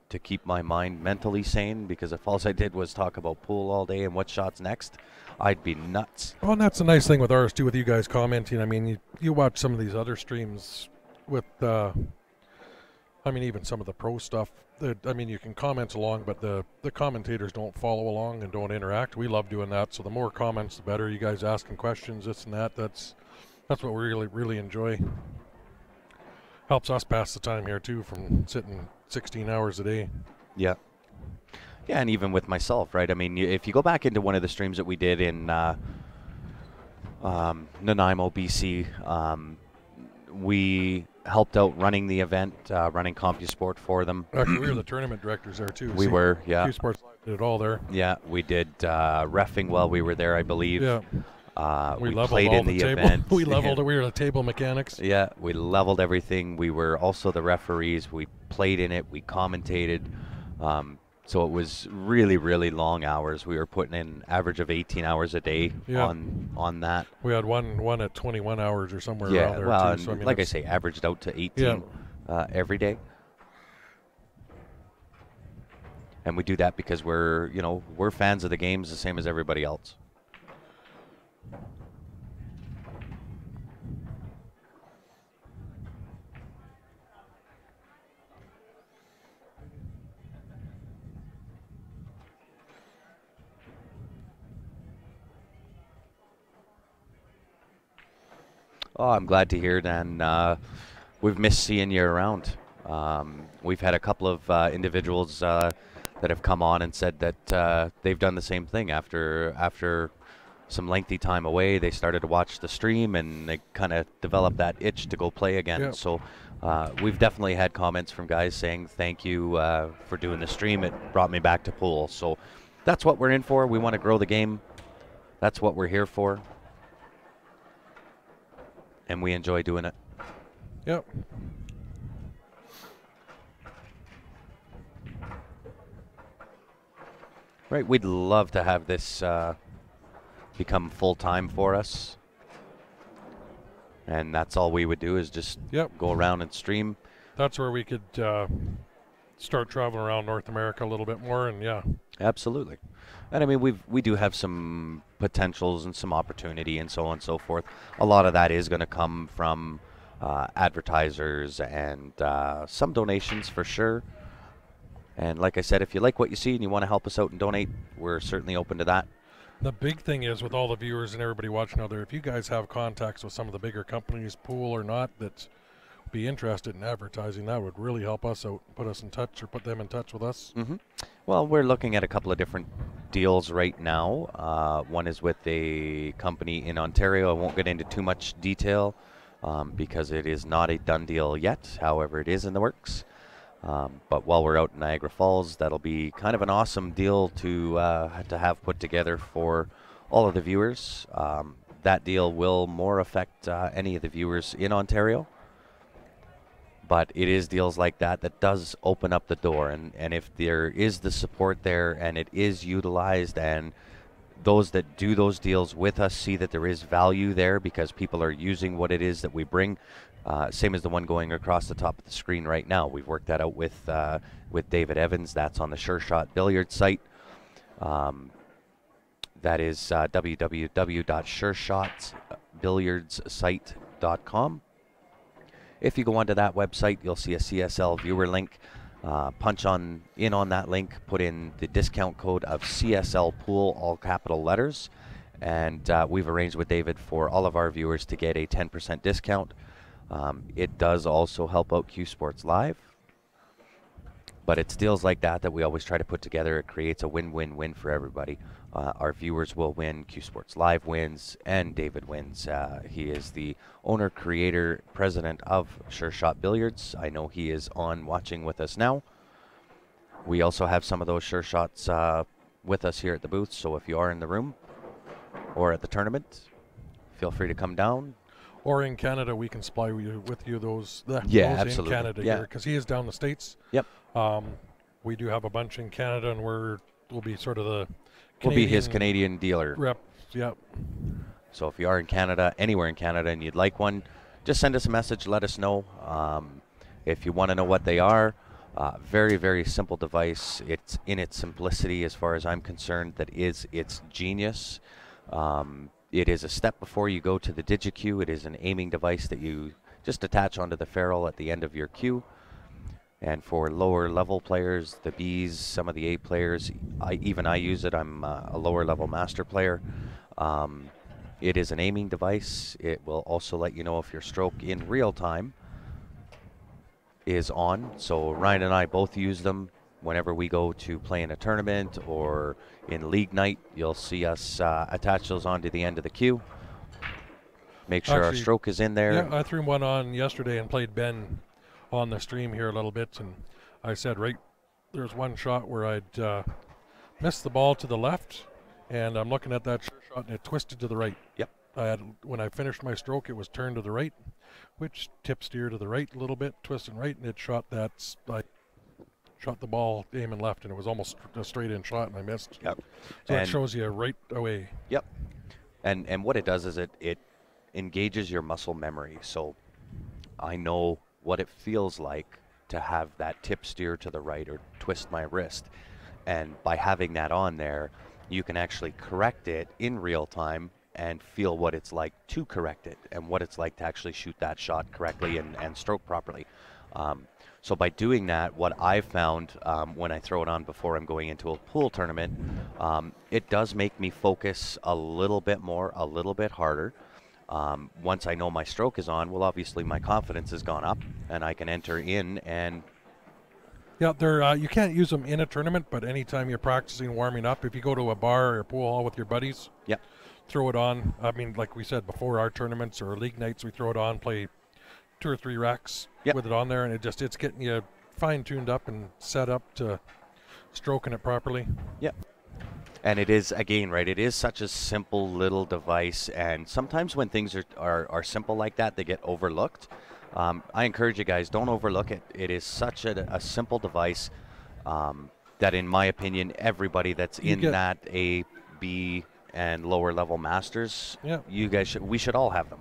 A: to keep my mind mentally sane, because if all I did was talk about pool all day and what shots next, I'd be nuts.
B: Well, and that's the nice thing with ours too, with you guys commenting. I mean, you watch some of these other streams with, even some of the pro stuff. You can comment along, but the commentators don't follow along and don't interact. We love doing that. So the more comments, the better. You guys asking questions, this and that. That's what we really, really enjoy. Helps us pass the time here too, from sitting 16 hours a day.
A: Yeah. Yeah, and even with myself, right? I mean, if you go back into one of the streams that we did in Nanaimo, BC, we helped out running the event, running CompuSport for them.
B: Actually, we were the tournament directors there too.
A: We were, yeah.
B: CompuSport did it all there.
A: Yeah, we did reffing while we were there, I believe.
B: Yeah.
A: We played in the event.
B: We leveled. We were the table mechanics.
A: Yeah, we leveled everything. We were also the referees. We played in it. We commentated. So it was really, really long hours. We were putting in an average of 18 hours a day on that.
B: We had one at 21 hours or somewhere around there.
A: Well,
B: too. So,
A: like I say, averaged out to 18 every day. And we do that because we're fans of the games the same as everybody else. Oh, I'm glad to hear it, and we've missed seeing you around. We've had a couple of individuals that have come on and said that they've done the same thing after some lengthy time away. They started to watch the stream, and they kind of developed that itch to go play again. Yeah. So we've definitely had comments from guys saying thank you for doing the stream. It brought me back to pool. So that's what we're in for. We want to grow the game. That's what we're here for. And we enjoy doing it.
B: Yep.
A: Right, we'd love to have this become full-time for us. And that's all we would do, is just go around and stream.
B: That's where we could start traveling around North America a little bit more, and
A: Absolutely. And I mean, we do have some potentials and some opportunity and so on and so forth. A lot of that is going to come from advertisers and some donations for sure. And like I said, if you like what you see and you want to help us out and donate, we're certainly open to that.
B: The big thing is, with all the viewers and everybody watching out there, if you guys have contacts with some of the bigger companies, pool or not, that be interested in advertising, that would really help us out, put us in touch or put them in touch with us.
A: Mm-hmm. Well, we're looking at a couple of different deals right now. One is with a company in Ontario. I won't get into too much detail because it is not a done deal yet. However, it is in the works. But while we're out in Niagara Falls, that'll be kind of an awesome deal to have put together for all of the viewers. That deal will more affect any of the viewers in Ontario. But it is deals like that that does open up the door. And if there is the support there and it is utilized and those that do those deals with us see that there is value there because people are using what it is that we bring. Same as the one going across the top of the screen right now. We've worked that out with David Evans. That's on the Sure Shot Billiard site. That is www.sureshotbilliardsite.com. If you go onto that website, you'll see a CSL viewer link. Punch in on that link, put in the discount code of CSL Pool, all capital letters, and we've arranged with David for all of our viewers to get a 10% discount. It does also help out Q Sports Live, but it's deals like that we always try to put together. It creates a win-win-win for everybody. Our viewers will win, Q Sports Live wins, and David wins. He is the owner, creator, president of Sure Shot Billiards. I know he is on watching with us now. We also have some of those Sure Shots with us here at the booth, so if you are in the room or at the tournament, feel free to come down.
B: Or in Canada, we can supply with you those.
A: Yeah,
B: those
A: absolutely.
B: In Canada,
A: yeah,
B: because he is down the States.
A: Yep.
B: We do have a bunch in Canada, and we'll be sort of the
A: we'll be his Canadian dealer.
B: Rep. Yep.
A: So if you are in Canada, anywhere in Canada, and you'd like one, just send us a message. Let us know. If you want to know what they are, very, very simple device. It's in its simplicity, as far as I'm concerned, that is its genius. It is a step before you go to the DigiQ. It is an aiming device that you just attach onto the ferrule at the end of your cue. And for lower level players, the Bs, some of the A players, I use it. I'm a lower level master player. It is an aiming device. It will also let you know if your stroke in real time is on. So Ryan and I both use them whenever we go to play in a tournament or in league night. You'll see us attach those onto the end of the cue. Make sure our stroke is in there.
B: Yeah, I threw one on yesterday and played Ben on the stream here a little bit, and I said, there's one shot where I'd missed the ball to the left, and I'm looking at that Sure Shot, and it twisted to the right.
A: Yep.
B: When I finished my stroke, it was turned to the right, which tip steer to the right a little bit, twisting right, and it shot the ball aiming left, and it was almost a straight in shot, and I missed.
A: Yep.
B: So it shows you right away.
A: Yep. And what it does is it engages your muscle memory. So I know what it feels like to have that tip steer to the right or twist my wrist. And by having that on there, you can actually correct it in real time and feel what it's like to correct it and what it's like to actually shoot that shot correctly and stroke properly. So by doing that, what I've found when I throw it on before I'm going into a pool tournament, it does make me focus a little bit more, a little bit harder. Once I know my stroke is on, well, obviously my confidence has gone up, and I can enter in and...
B: Yeah, you can't use them in a tournament, but anytime you're practicing, warming up, if you go to a bar or a pool hall with your buddies,
A: yep,
B: throw it on. I mean, like we said before, our tournaments or league nights, we throw it on, play 2 or 3 racks with it on there, and it's getting you fine-tuned up and set up to stroking it properly.
A: Yep. And it is, again, right, it is such a simple little device, and sometimes when things are simple like that, they get overlooked. I encourage you guys, don't overlook it. It is such a simple device that, in my opinion, everybody that's in that A, B, and lower level masters, you guys we should all have them.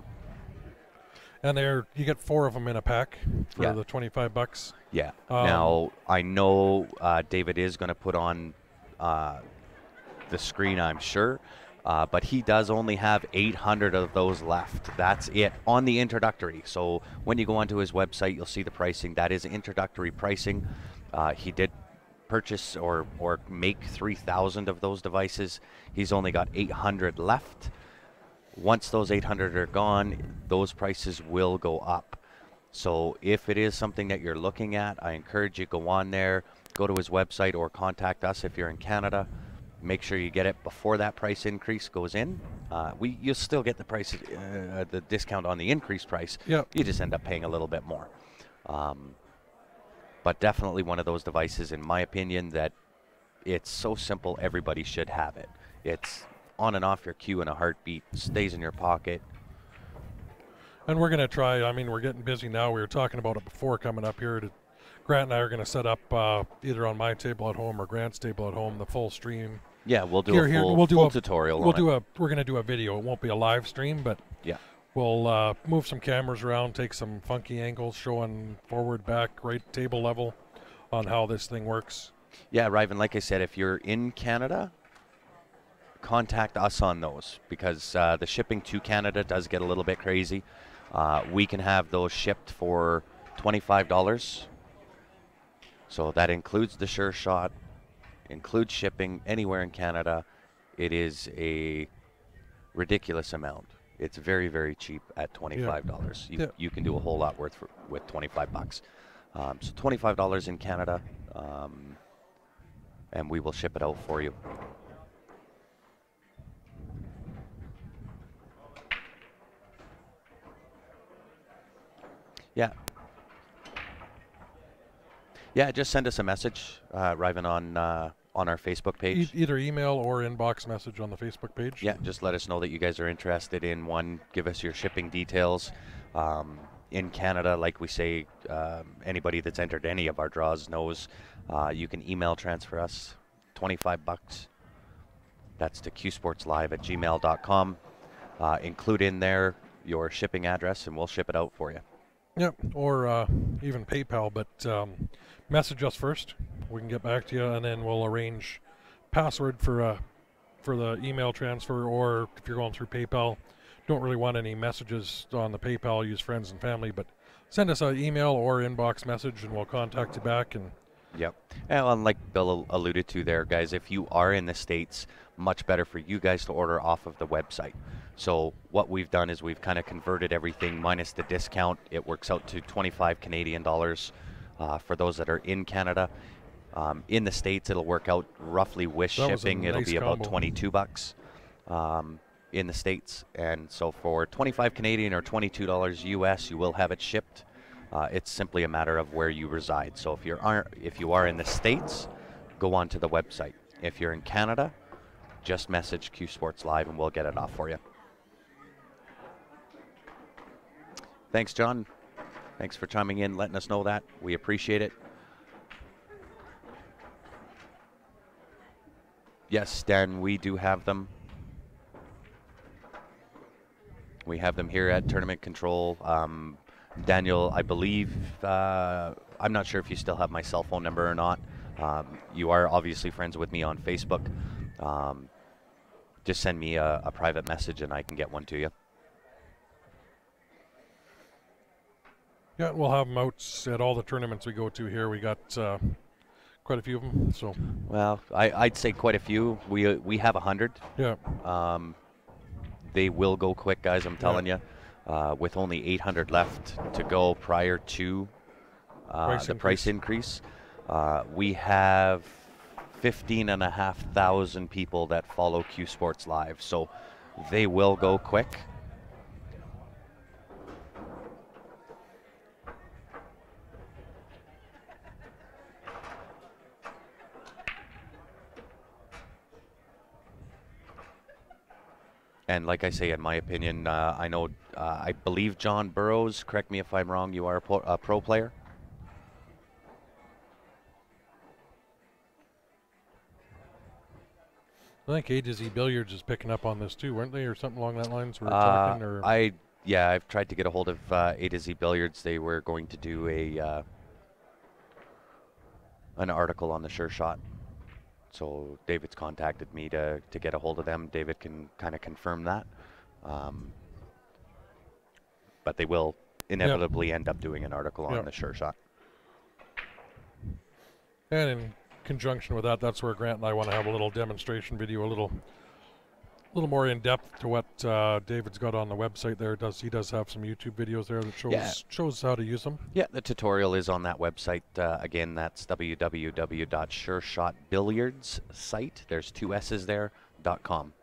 B: And you get 4 of them in a pack for the $25.
A: Yeah. Now I know David is going to put on the screen, I'm sure, but he does only have 800 of those left. That's it on the introductory. So when you go onto his website, you'll see the pricing. That is introductory pricing. He did purchase or make 3,000 of those devices. He's only got 800 left. Once those 800 are gone, those prices will go up. So if it is something that you're looking at, I encourage you, go on there, go to his website, or contact us if you're in Canada. Make sure you get it before that price increase goes in. You'll still get the price, the discount on the increased price.
B: Yep.
A: You just end up paying a little bit more. But definitely one of those devices, in my opinion, that it's so simple, everybody should have it. It's on and off your cue in a heartbeat, stays in your pocket.
B: And we're going to try, I mean, we're getting busy now. We were talking about it before coming up here. Grant and I are going to set up either on my table at home or Grant's table at home the full stream
A: Yeah, we'll do
B: gear
A: a
B: here.
A: full,
B: We'll do
A: full
B: a
A: tutorial
B: We'll
A: on
B: do
A: it.
B: we're going to do a video. It won't be a live stream, but
A: Yeah.
B: we'll move some cameras around, take some funky angles, showing forward, back, right, table level on how this thing works.
A: Yeah, Ryvan, like I said, if you're in Canada, contact us on those because the shipping to Canada does get a little bit crazy. We can have those shipped for $25. So that includes the Sure Shot, includes shipping anywhere in Canada. It is a ridiculous amount. It's very, very cheap at $25. You can do a whole lot with 25 bucks. So $25 in Canada, and we will ship it out for you. Yeah. Yeah, just send us a message, Ryvan, on our Facebook page.
B: Either email or inbox message on the Facebook page.
A: Yeah, just let us know that you guys are interested in one. Give us your shipping details. In Canada, like we say, anybody that's entered any of our draws knows you can email transfer us 25 bucks. That's to qsportslive@gmail.com. Include in there your shipping address, and we'll ship it out for you.
B: Yep, or even PayPal, but message us first. We can get back to you, and then we'll arrange password for the email transfer. Or if you're going through PayPal, don't really want any messages on the PayPal. Use friends and family, but send us an email or inbox message, and we'll contact you back. And
A: yep. And like Bill alluded to there, guys, if you are in the States, much better for you guys to order off of the website. So what we've done is we've kind of converted everything minus the discount. It works out to 25 Canadian dollars for those that are in Canada. In the States, it'll work out roughly with shipping. It'll be about 22 bucks in the States. And so for 25 Canadian or $22 US, you will have it shipped. It's simply a matter of where you reside. So if you are in the States, go on to the website. If you're in Canada, just message Q Sports Live and we'll get it off for you. Thanks, John. Thanks for chiming in, letting us know that. We appreciate it. Yes, Dan, we do have them. We have them here at Tournament Control. Daniel, I believe, I'm not sure if you still have my cell phone number or not. You are obviously friends with me on Facebook. Just send me a private message and I can get one to you.
B: yeah, we'll have them out at all the tournaments we go to here. We got quite a few of them. So
A: well, I'd say quite a few. We have 100.
B: yeah,
A: they will go quick, guys. I'm telling you. With only 800 left to go prior to the price increase. We have 15,500 people that follow Q Sports Live, so they will go quick. And like I say, in my opinion, I know, I believe John Burrows, correct me if I'm wrong, you are a pro player?
B: I think A to Z Billiards is picking up on this too, weren't they, or something along that lines? We're talking, or
A: I've tried to get a hold of A to Z Billiards. They were going to do an article on the Sure Shot. So David's contacted me to get a hold of them. David can kind of confirm that. But they will inevitably end up doing an article on the Sure Shot.
B: And in conjunction with that, that's where Grant and I want to have a little demonstration video, a little more in depth to what David's got on the website there. He does have some YouTube videos there that shows how to use them.
A: Yeah, the tutorial is on that website. Again, that's www.sureshotbilliards site. There's 2 S's there, .com.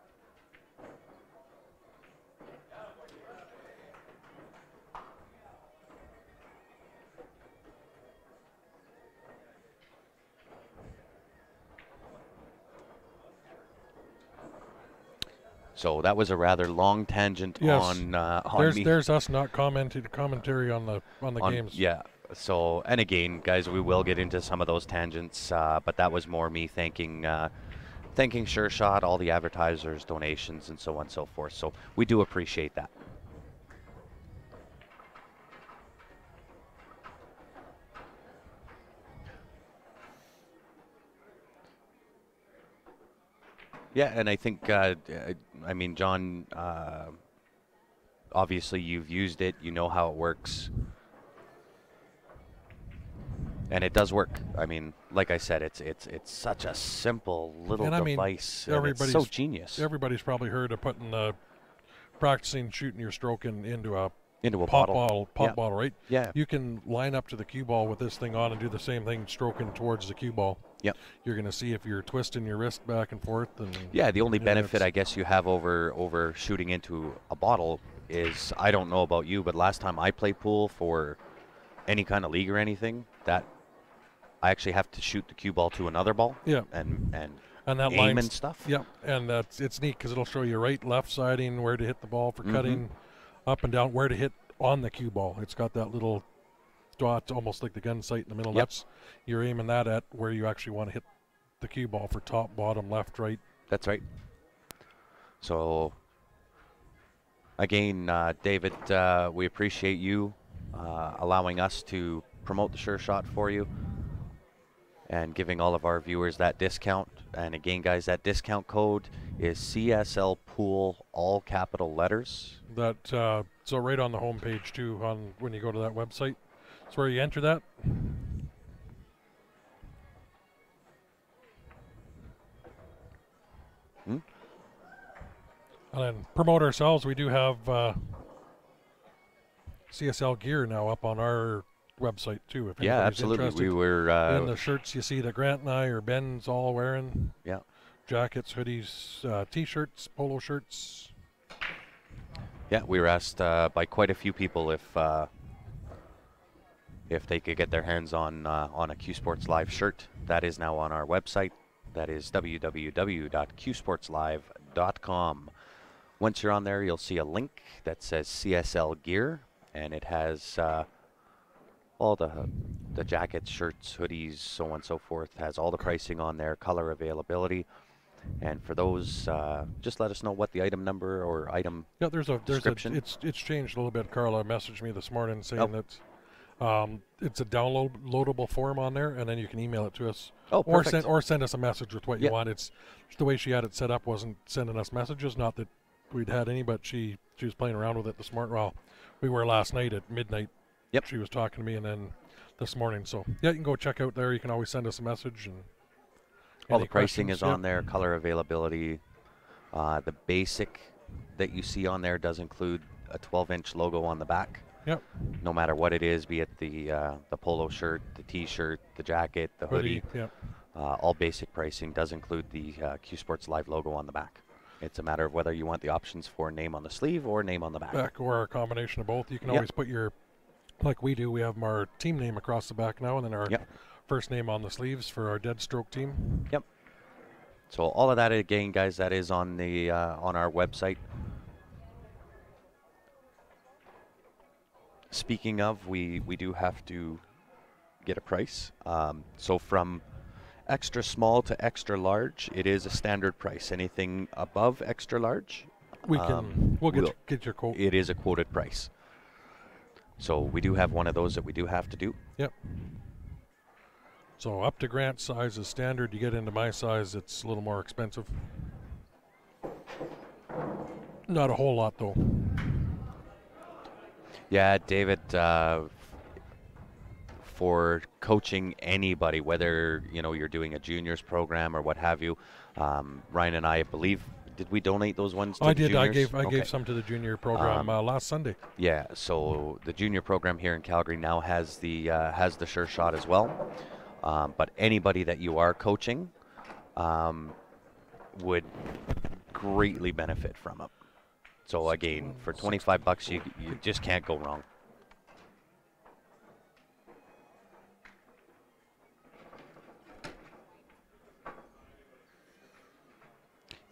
A: So that was a rather long tangent on me.
B: There's us not commentary on the games.
A: Yeah. So, and again, guys, we will get into some of those tangents, but that was more me thanking thanking Sure Shot, all the advertisers, donations, and so on and so forth. So we do appreciate that. Yeah, and I think, I mean, John, obviously you've used it, you know how it works. And it does work. I mean, like I said, it's such a simple little device. And it's so genius.
B: Everybody's probably heard of putting practicing shooting your stroke into a
A: pop
B: bottle, right?
A: Yeah.
B: You can line up to the cue ball with this thing on and do the same thing, stroking towards the cue ball.
A: Yep.
B: You're going to see if you're twisting your wrist back and forth. And
A: yeah, the only benefit I guess you have over shooting into a bottle is, I don't know about you, but last time I played pool for any kind of league or anything, that I actually have to shoot the cue ball to another ball.
B: Yeah.
A: And
B: that
A: aim and stuff.
B: Yep. And it's neat because it'll show you right, left siding, where to hit the ball for cutting, up and down, where to hit on the cue ball. It's got that little dot, almost like the gun sight in the middle.
A: Yep.
B: You're aiming that at where you actually want to hit the cue ball for top, bottom, left, right.
A: That's right. So again, David, we appreciate you allowing us to promote the Sure Shot for you and giving all of our viewers that discount. And again, guys, that discount code is CSL Pool, all capital letters.
B: That so right on the home page too, on when you go to that website, it's where you enter that. And then promote ourselves. We do have CSL gear now up on our website too. If
A: yeah, absolutely. We were
B: in the shirts you see that Grant and I or Ben's all wearing.
A: Yeah.
B: Jackets, hoodies, t-shirts, polo shirts.
A: Yeah, we were asked by quite a few people if they could get their hands on a Q Sports Live shirt. That is now on our website. That is www.qsportslive.com. Once you're on there, you'll see a link that says CSL Gear, and it has all the jackets, shirts, hoodies, so on and so forth. It has all the pricing on there, color availability. And for those, just let us know what the item number or item description.
B: It's changed a little bit. Carla messaged me this morning saying that it's a downloadable form on there, and then you can email it to us.
A: Oh, perfect.
B: Or send us a message with what you want. It's the way she had it set up wasn't sending us messages. Not that we'd had any, but she was playing around with it this morning. Well, we were last night at midnight.
A: Yep.
B: She was talking to me, and then this morning. So yeah, you can go check out there. You can always send us a message and.
A: All the pricing is on there, color availability. The basic that you see on there does include a 12-inch logo on the back.
B: Yep.
A: No matter what it is, be it the polo shirt, the T-shirt, the jacket, the hoodie.
B: Yep.
A: All basic pricing does include the Q Sports Live logo on the back. It's a matter of whether you want the options for name on the sleeve or name on the back.
B: Back or a combination of both. You can always put your, like we do, we have our team name across the back now, and then our first name on the sleeves for our dead stroke team.
A: Yep. So all of that, again, guys, that is on the on our website. Speaking of, we do have to get a price. So from extra small to extra large, it is a standard price. Anything above extra large,
B: we'll get your quote.
A: It is a quoted price. So we do have one of those that we do have to do.
B: Yep. So up to Grant's size is standard. You get into my size, it's a little more expensive. Not a whole lot, though.
A: Yeah, David, for coaching anybody, whether you're doing a juniors program or what have you, Ryan and I believe, did we donate those ones to
B: I
A: the
B: did.
A: juniors?
B: I gave some to the junior program last Sunday.
A: Yeah, so the junior program here in Calgary now has the Sure Shot as well. But anybody that you are coaching would greatly benefit from it. So again, for $25, you just can't go wrong.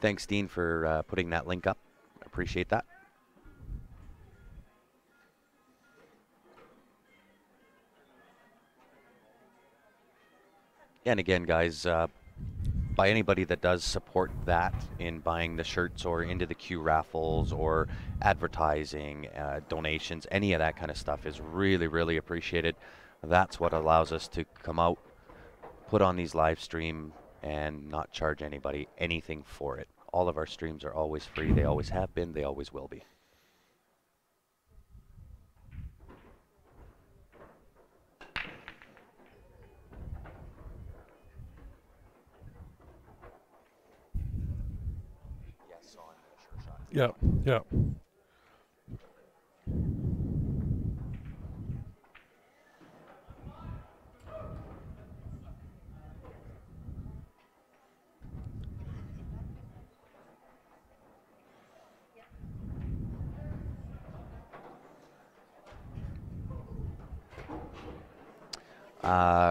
A: Thanks, Dean, for putting that link up. Appreciate that. And again, guys, by anybody that does support that in buying the shirts or into the Q raffles or advertising, donations, any of that kind of stuff is really, really appreciated. That's what allows us to come out, put on these live stream, and not charge anybody anything for it. All of our streams are always free. They always have been. They always will be. Yes, on sure shot.
B: Yeah, yeah.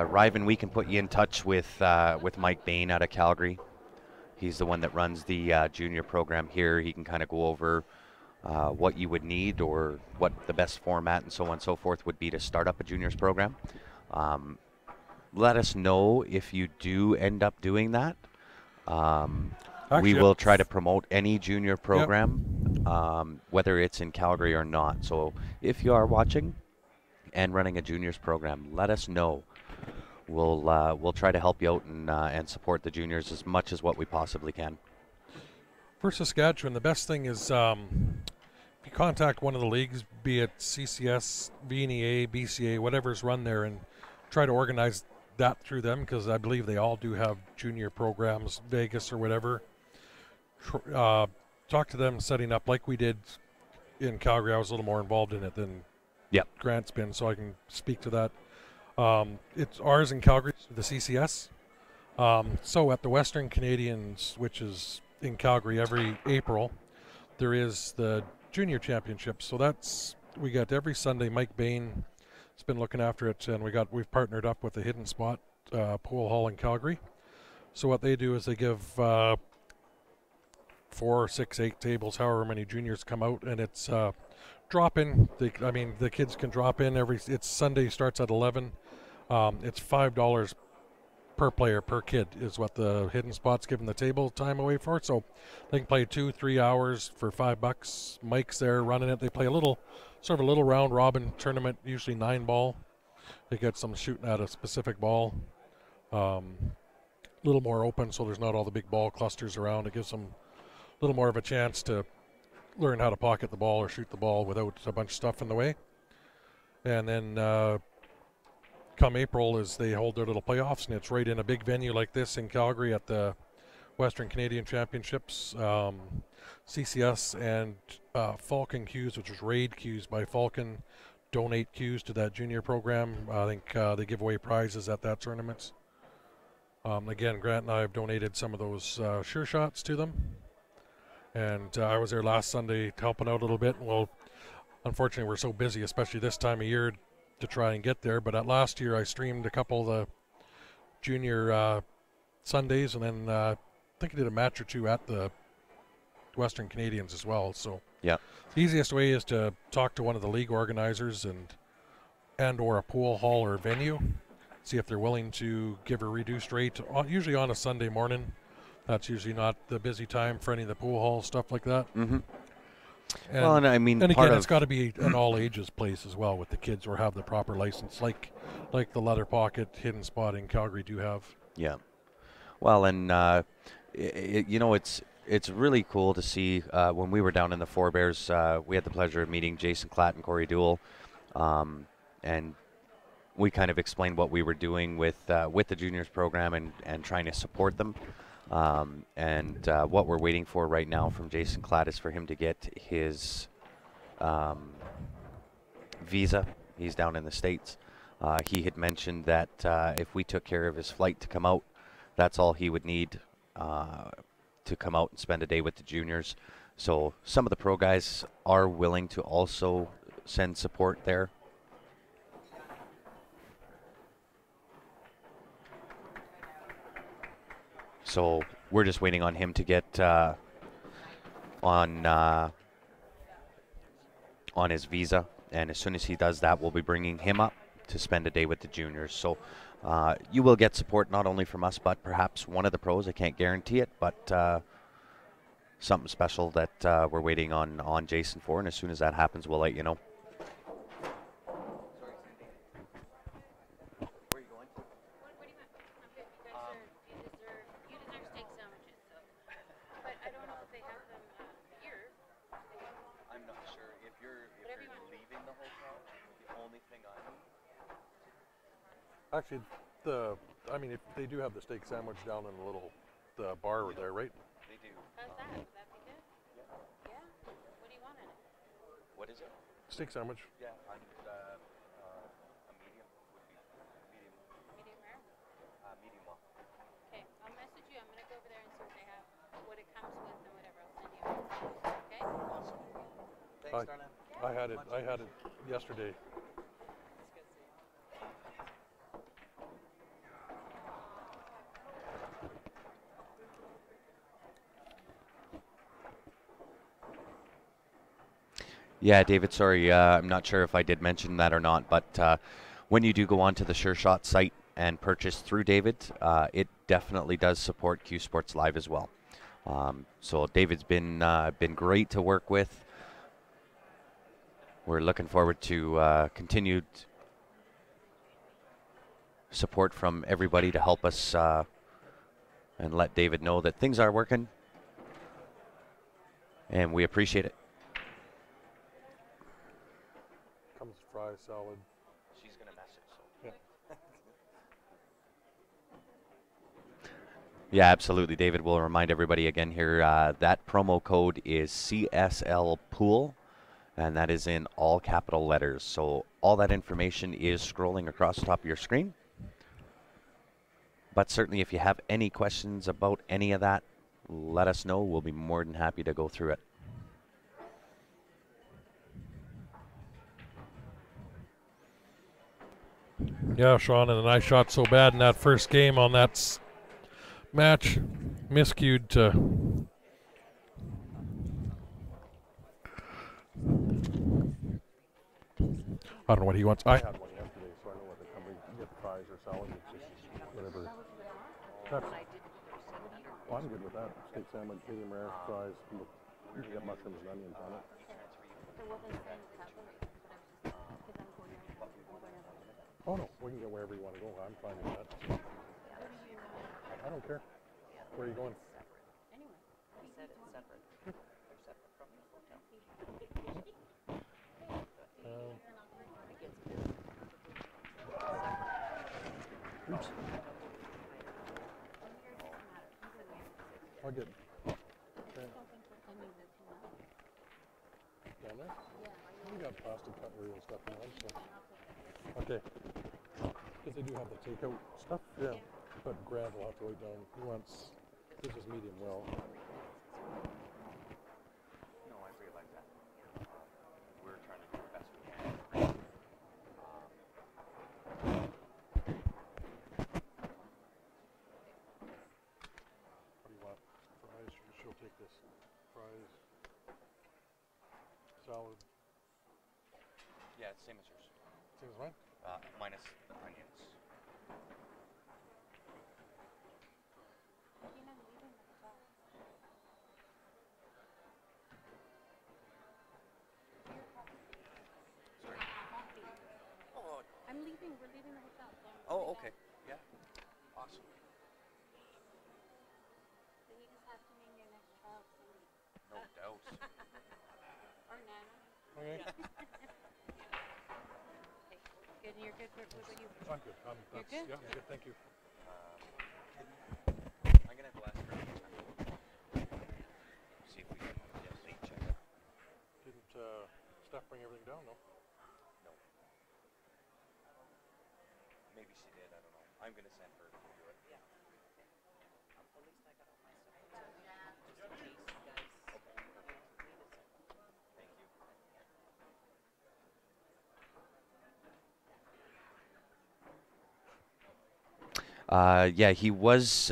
A: Ryven, we can put you in touch with Mike Bain out of Calgary. He's the one that runs the junior program here. He can kind of go over what you would need or what the best format and so on and so forth would be to start up a juniors program. Let us know if you do end up doing that. We will try to promote any junior program, whether it's in Calgary or not. So if you are watching and running a juniors program, let us know. We'll try to help you out and support the juniors as much as what we possibly can.
B: For Saskatchewan, the best thing is if you contact one of the leagues, be it CCS, VNEA, BCA, whatever's run there, and try to organize that through them, because I believe they all do have junior programs, Vegas or whatever. Talk to them setting up like we did in Calgary. I was a little more involved in it than Grant's been, so I can speak to that. It's ours in Calgary, the CCS. So at the Western Canadians, which is in Calgary every April, there is the junior championship. So we got every Sunday. Mike Bain has been looking after it, and we've partnered up with the Hidden Spot pool hall in Calgary. So what they do is they give 4, 6, 8 tables, however many juniors come out, and it's drop in. The kids can drop in it's Sunday, starts at 11. It's $5 per player per kid is what the Hidden Spot's giving the table time away for. So they can play 2-3 hours for $5. Mike's there running it. They play a little round robin tournament, usually 9-ball. They get some shooting at a specific ball. A little more open, so there's not all the big ball clusters around. It gives them a little more of a chance to learn how to pocket the ball or shoot the ball without a bunch of stuff in the way. And then come April is they hold their little playoffs, and it's right in a big venue like this in Calgary at the Western Canadian Championships. CCS and Falcon Qs, which is Raid Qs by Falcon, donate Qs to that junior program. I think they give away prizes at that tournament. Again, Grant and I have donated some of those sure shots to them. And I was there last Sunday helping out a little bit. Well, unfortunately, we're so busy, especially this time of year, to try and get there. But last year, I streamed a couple of the junior Sundays, and then I think I did a match or two at the Western Canadians as well. So
A: the
B: easiest way is to talk to one of the league organizers and or a pool hall or venue, see if they're willing to give a reduced rate, usually on a Sunday morning. That's usually not the busy time for any of the pool halls, stuff like that.
A: Mm-hmm.
B: And
A: again,
B: it's got to be an all ages place as well with the kids, or have the proper license, like the Leather Pocket Hidden Spot in Calgary do have.
A: Yeah. Well, and it's really cool to see when we were down in the Forebears, we had the pleasure of meeting Jason Klatt and Corey Duell, and we kind of explained what we were doing with the juniors program and trying to support them. What we're waiting for right now from Jason Klatt is for him to get his visa. He's down in the States. He had mentioned that if we took care of his flight to come out, that's all he would need to come out and spend a day with the juniors. So some of the pro guys are willing to also send support there. So we're just waiting on him to get on his visa, and as soon as he does that, we'll be bringing him up to spend a day with the juniors. So you will get support not only from us, but perhaps one of the pros. I can't guarantee it, but something special that we're waiting on Jason for. And as soon as that happens, we'll let you know.
B: Actually, I mean, if they do have the steak sandwich down in the little bar there, right?
A: They do.
C: How's that? Would that be good? Yeah. What do you want in it?
A: What is it?
B: Steak sandwich.
A: Yeah, a medium would be medium.
C: Medium rare?
A: Medium well.
C: Okay, I'll message you. I'm going to go over there and see what they have, what it comes with and whatever. I'll send you a message, okay?
A: Awesome. Thanks, Darna.
B: I had it yesterday.
A: Yeah, David, sorry, I'm not sure if I did mention that or not, but when you do go onto the Sure Shot site and purchase through David, it definitely does support Q Sports Live as well. So David's been great to work with. We're looking forward to continued support from everybody to help us and let David know that things are working, and we appreciate it.
B: Comes fries, salad.
A: She's gonna mess it, so.
B: Yeah.
A: Yeah, absolutely, David. We'll remind everybody again here, that promo code is CSL Pool, and that is in all capital letters. So all that information is scrolling across the top of your screen. But certainly if you have any questions about any of that, let us know. We'll be more than happy to go through it.
B: Yeah, Sean, and then I shot so bad in that first game on that match, miscued to. I don't know what he wants. I had one yesterday, so I know what the company. You get fries or salad, it's just whatever. That's, well, I'm good with that. Steak sandwich, medium rare, fries. You can get mushrooms and onions on it. Oh no, we can go wherever you want to go. I'm fine with that. I don't care. Where are you going?
C: Anyway, he said it's separate. They're separate from the hotel.
B: Oops. I'll get. Down there? We got plastic cutlery and stuff in there, so. Okay. Because they do have the takeout stuff. Yeah. But Grant will have to wait down. He wants. This is medium well.
A: No, I realize that. We're trying to do the best we can.
B: What do you want? Fries? She'll take this. Fries. Salad.
A: Yeah, it's same as yours.
B: Same as mine?
A: Minus the onions.
C: I'm leaving. We're leaving the hotel.
A: Oh, okay. Yeah. Awesome.
C: So you just have to name your next child Cindy.
A: No doubt.
C: Or Nana.
B: Okay.
C: Okay. Good. You're good. What about you?
B: I'm good.
C: You're good?
B: Yeah, I'm good. Thank you.
A: I'm gonna have to ask her. See if we can get a late check.
B: Didn't Steph bring everything down? No.
A: No. Maybe she did. I don't know. I'm gonna send her to do it. Yeah.
C: At least I got all my stuff. Just in case you guys needed something.
A: Thank you. Yeah, he was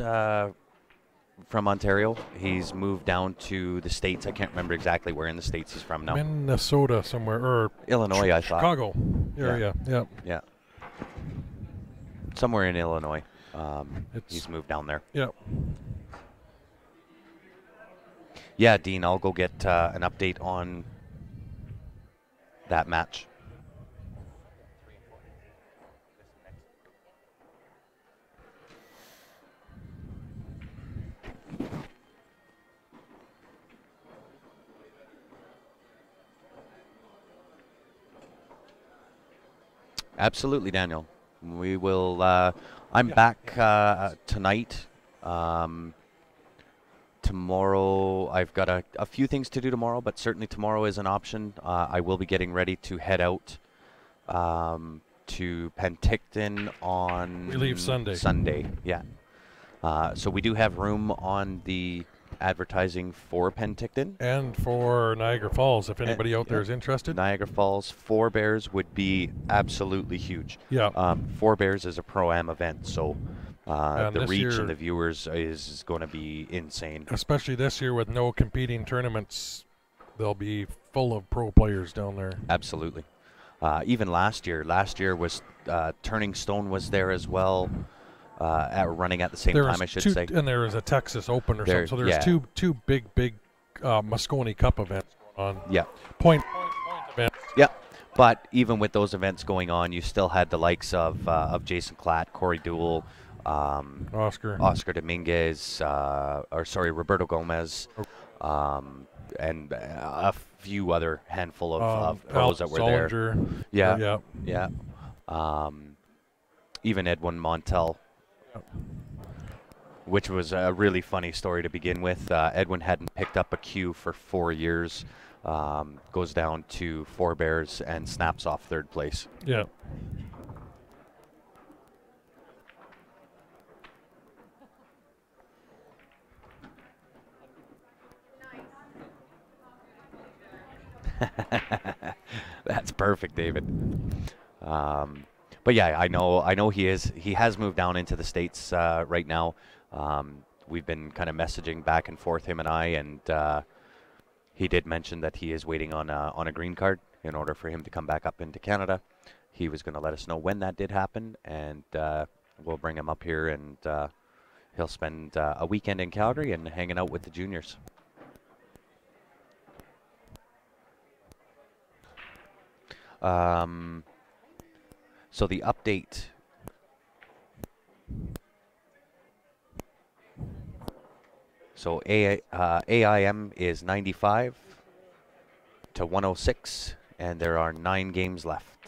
A: from Ontario. He's moved down to the States. I can't remember exactly where in the States he's from now.
B: Minnesota somewhere, or
A: Illinois, I thought.
B: Chicago area. Yeah.
A: Yeah. somewhere in Illinois.
B: It's-
A: He's moved down there.
B: Yeah.
A: Yeah, Dean, I'll go get an update on that match. Absolutely, Daniel. We will. I'm back tonight. Tomorrow, I've got a few things to do tomorrow, but certainly tomorrow is an option. I will be getting ready to head out to Penticton on.
B: We leave Sunday.
A: Sunday, yeah. So we do have room on the advertising for Penticton.
B: And for Niagara Falls, if anybody out there
A: yeah.
B: is interested.
A: Niagara Falls, Four Bears would be absolutely huge.
B: Yeah.
A: Four Bears is a Pro-Am event, so the
B: this
A: reach
B: year-
A: and the viewers is going to be insane.
B: Especially this year with no competing tournaments, they'll be full of pro players down there.
A: Absolutely. Even last year was Turning Stone was there as well, running at the same
B: There
A: time,
B: was
A: I should
B: two,
A: say.
B: and there was a Texas Open or
A: There-
B: something. So there's
A: yeah.
B: two big Moscone Cup events going on.
A: Yeah.
B: Point events.
A: Yeah. But even with those events going on, you still had the likes of Jason Klatt, Corey Deuel, Oscar Dominguez, Roberto Gomez, and a few other handful of pros that were there.
B: Solinger.
A: Yeah,
B: Yeah.
A: yeah. Even Edwin Montel, which was a really funny story to begin with. Edwin hadn't picked up a cue for 4 years, goes down to Four Bears and snaps off third place.
B: Yeah.
A: That's perfect, David. But yeah, I know he has moved down into the States right now. We've been kind of messaging back and forth, him and I, and he did mention that he is waiting on a green card in order for him to come back up into Canada. He was going to let us know when that did happen, and we'll bring him up here, and he'll spend a weekend in Calgary and hanging out with the juniors. So the update. So AIM is 95 to 106, and there are 9 games left.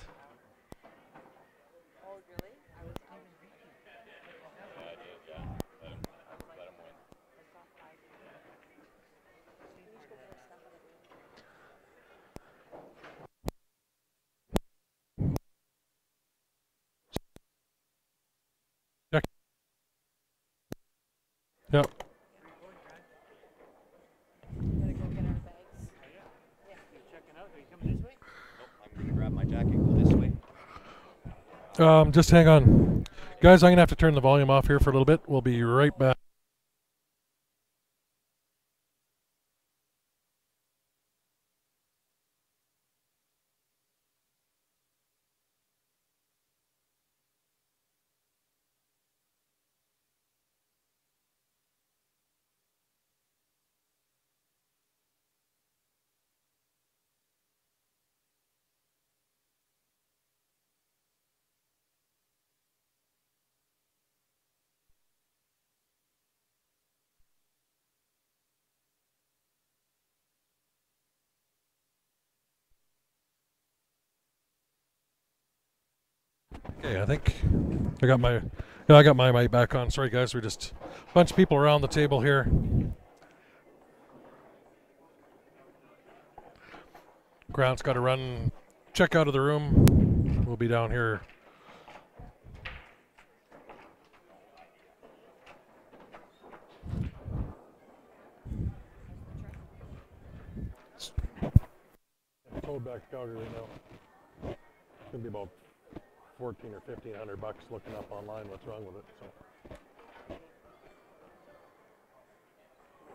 C: Oh, really? I was even reading. I saw 5. So you just go get our stuff out of the room.
B: Yep.
C: We gotta go get our bags.
A: I'm going to grab my jacket and go this way.
B: Just hang on. Guys, I'm going to have to turn the volume off here for a little bit. We'll be right back. Okay, I think I got my mic back on. Sorry, guys, we're just a bunch of people around the table here. Grant's got to run, check out of the room. We'll be down here. Towed back to Calgary right now. It's gonna be about 14 or 1500 bucks looking up online what's wrong with it. So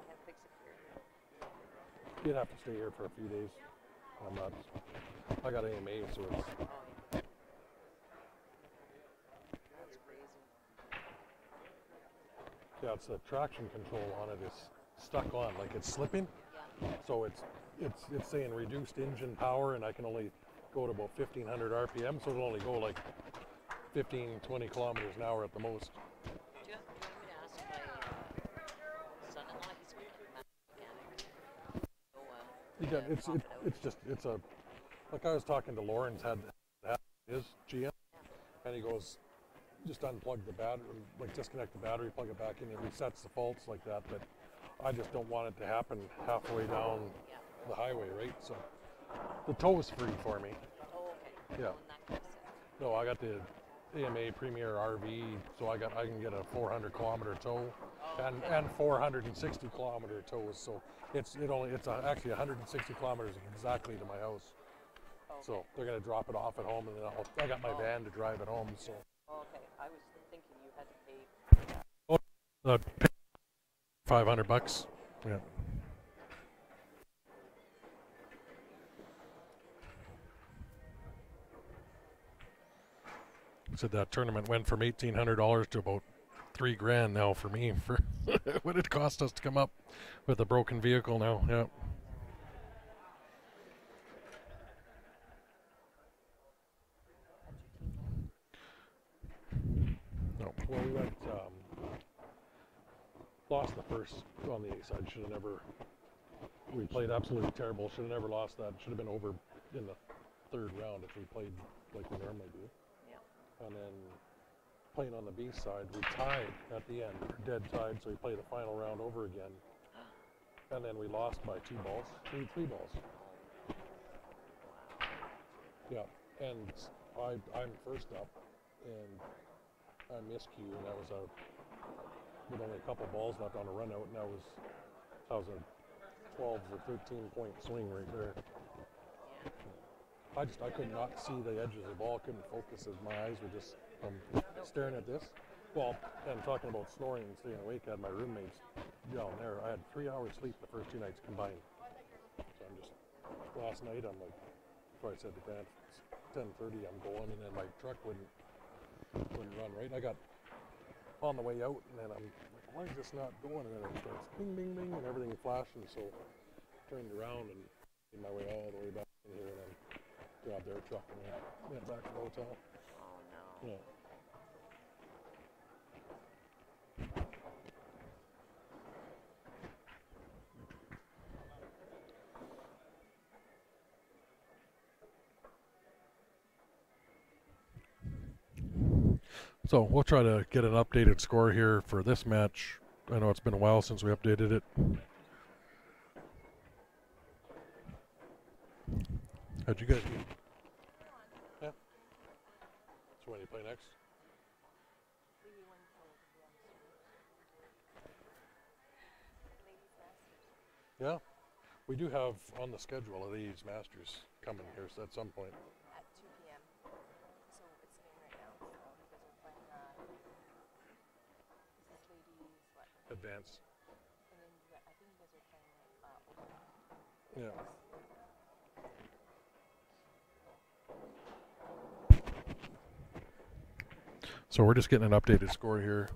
C: Can't fix it here.
B: you'd have to stay here for a few days. I'm not. I got AMA, so it's.
C: That's crazy.
B: Yeah, it's the traction control on it is stuck on, like it's slipping.
C: Yeah.
B: So it's saying reduced engine power, and I can only go to about 1500 RPM, so it'll only go like 15, 20 kilometers an hour at the most.
C: Do you want me to ask my son-in-law? He's a mechanic. So,
B: Yeah,
C: swap it out.
B: it's a, like I was talking to Lawrence, had his GM,
C: Yeah.
B: and he goes, just unplug the battery, like disconnect the battery, plug it back in, it resets the faults like that, but I just don't want it to happen halfway down
C: Yeah.
B: the highway, right? So the tow is free for me.
C: Oh, okay.
B: Yeah.
C: Well, in that case, then.
B: No, I got the AMA Premier RV, so I can get a 400 kilometer tow, and 460 kilometer tows. So it's actually 160 kilometers exactly to my house.
C: Okay.
B: So they're gonna drop it off at home, and then I got my van to drive it home. So
C: Okay. I was thinking you had to pay.
B: $500. Yeah. Said that tournament went from $1,800 to about $3,000 now for me for what it cost us to come up with a broken vehicle now. Yeah. No. Well, we went lost the first on the A side. Should have never. We played absolutely terrible. Should have never lost that. Should have been over in the third round if we played like we normally do.
C: Yeah.
B: And then playing on the B side, we tied at the end, dead tied. So we play the final round over again, and then we lost by 2 balls, three balls. Yeah, and I'm first up, and I miscue, and that was with only a couple balls left on a run out, and that was a 12 or 13 point swing right there. I could not see the edges of the ball, couldn't focus as my eyes were just staring at this. Well, and talking about snoring and staying awake, I had my roommates down there. I had 3 hours sleep the first 2 nights combined. So last night I'm like, before I said to Grant, it's 10:30, I'm going, and then my truck wouldn't run right. I got on the way out, and then I'm like, why is this not going? And then it starts bing, bing, bing, and everything flashing. So turned around and made my way all the way back in here, and then grabbed their truck and went back to the hotel.
C: Oh no.
B: Yeah. So we'll try to get an updated score here for this match. I know it's been a while since we updated it. How'd you guys do? Yeah. So when do you play next? Yeah. We do have on the schedule a ladies masters coming here so at some point.
D: At 2 p.m. So it's sitting right now. So you guys are playing, this is ladies, what?
B: Advance.
D: And then I think you guys are playing, Alberta.
B: Yeah. So we're just getting an updated score here.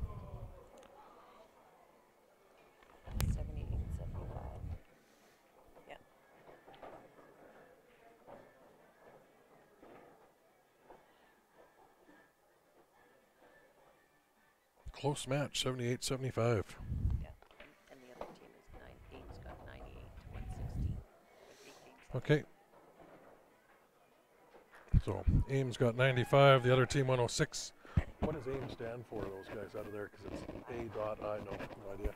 D: 78, 75. Yeah.
B: Close match, 78-75.
C: Yeah. And the other team is 8's got 98 to 116. With 8 games.
B: Okay. So Ames got 95, the other team 106. What does Ames stand for, those guys out of there? Because it's A.I. No idea.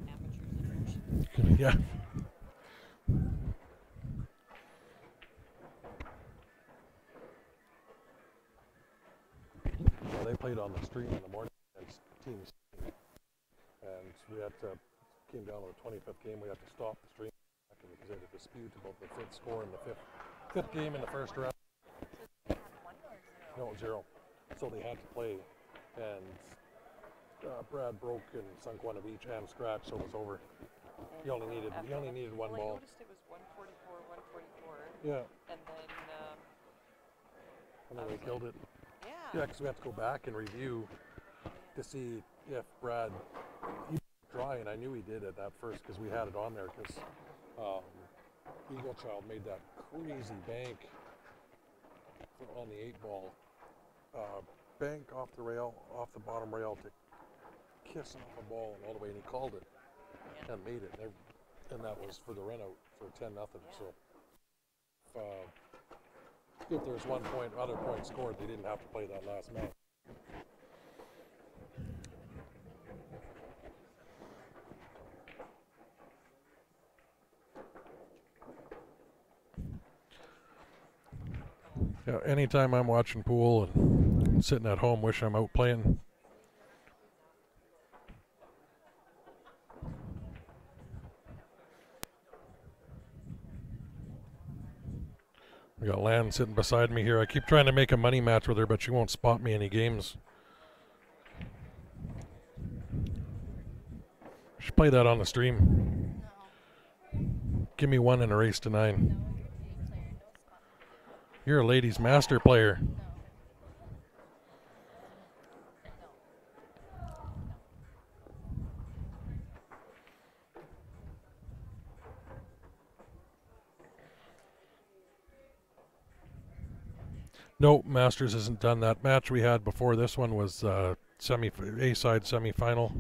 C: Amateurs in motion.
B: Yeah. Well, they played on the stream in the morning against teams, and we came down to the 25th game. We had to stop the stream because they had a dispute about the fifth score in the fifth game in the first round. No, 0. So they had to play, and Brad broke and sunk one of each and scratched, so it was over. He only needed one
D: Well,
B: ball.
D: I noticed it was 144, 144.
B: Yeah.
D: And then
B: And then we killed it.
C: Yeah.
B: Yeah, because we have to go back and review to see if Brad he dry, and I knew he did at that first because we had it on there because Eagle Child made that crazy bank on the 8-ball. Bank off the rail, off the bottom rail to kiss off a ball and all the way, and he called it and made it. And that was for the run out for 10-0. So if there's other point scored, they didn't have to play that last match. Yeah, anytime I'm watching pool and sitting at home, wish I'm out playing. We got Lan sitting beside me here. I keep trying to make a money match with her, but she won't spot me any games. Should play that on the stream. Give me 1 in a race to 9. You're a ladies master player. No, Masters hasn't done that. Match we had before this one was A-side semi-final.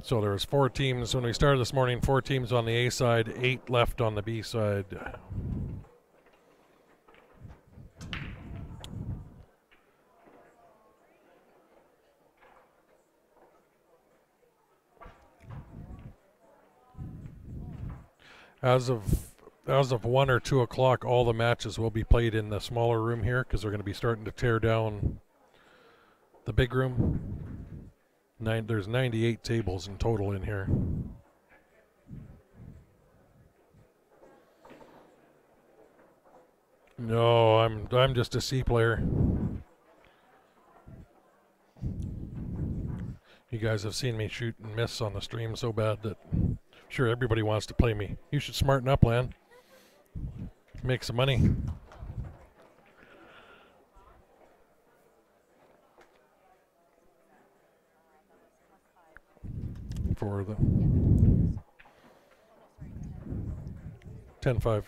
B: So there was 4 teams when we started this morning. 4 teams on the A side, 8 left on the B side. As of 1 or 2 o'clock, all the matches will be played in the smaller room here because we're going to be starting to tear down the big room. There's 98 tables in total in here. No, I'm just a C player. You guys have seen me shoot and miss on the stream so bad that I'm sure everybody wants to play me. You should smarten up, Lan. Make some money. For the 10-5.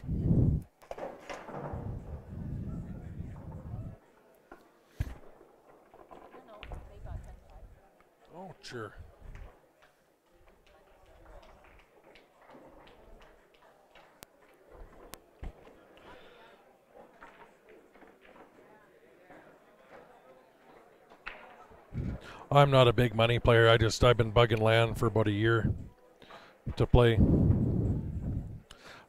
B: Oh, sure. I'm not a big money player. I've been bugging Lan for about a year to play.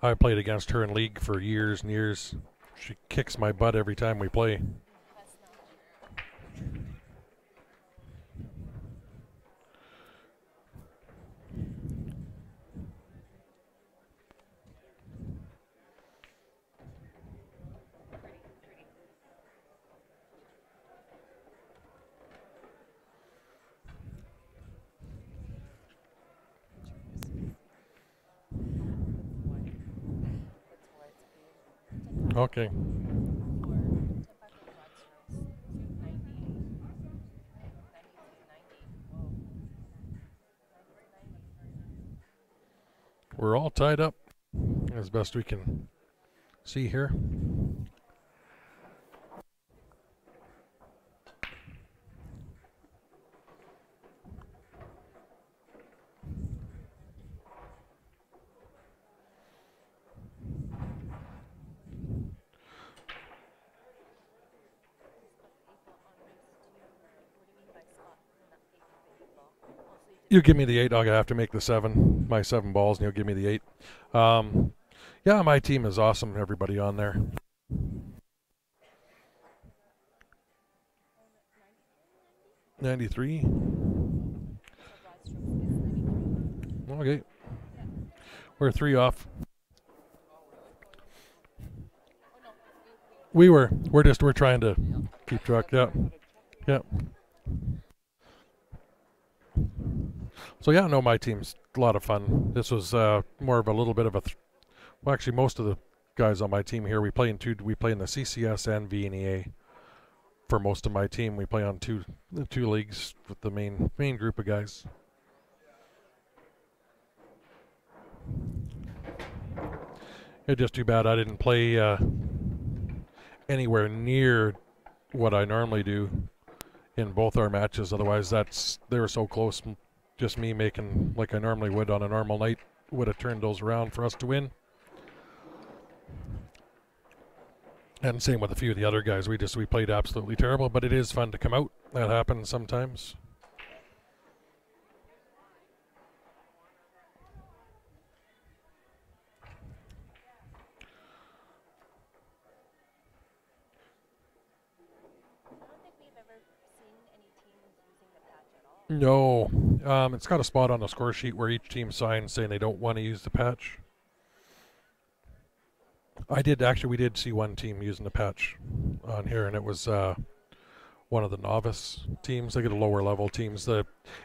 B: I played against her in league for years and years. She kicks my butt every time we play. Okay. We're all tied up as best we can see here. You give me the 8, I'll have to make the 7, my 7 balls, and you'll give me the 8. Yeah, my team is awesome, everybody on there. $93. Okay. We're 3 off. We're trying to keep track, yeah. Yeah. So yeah, no, my team's a lot of fun. This was more of a little bit of a, well, actually most of the guys on my team here. We play in the CCS and VNEA. For most of my team, we play on two leagues with the main group of guys. It's just too bad I didn't play anywhere near what I normally do in both our matches. Otherwise, they were so close. Just me making like I normally would on a normal night would have turned those around for us to win. And same with a few of the other guys. We played absolutely terrible, but it is fun to come out. That happens sometimes.
D: I don't think we've ever seen any teams using the patch at all.
B: No. It's got a spot on the score sheet where each team signs saying they don't want to use the patch. We did see one team using the patch on here, and it was one of the novice teams. They get a lower level teams.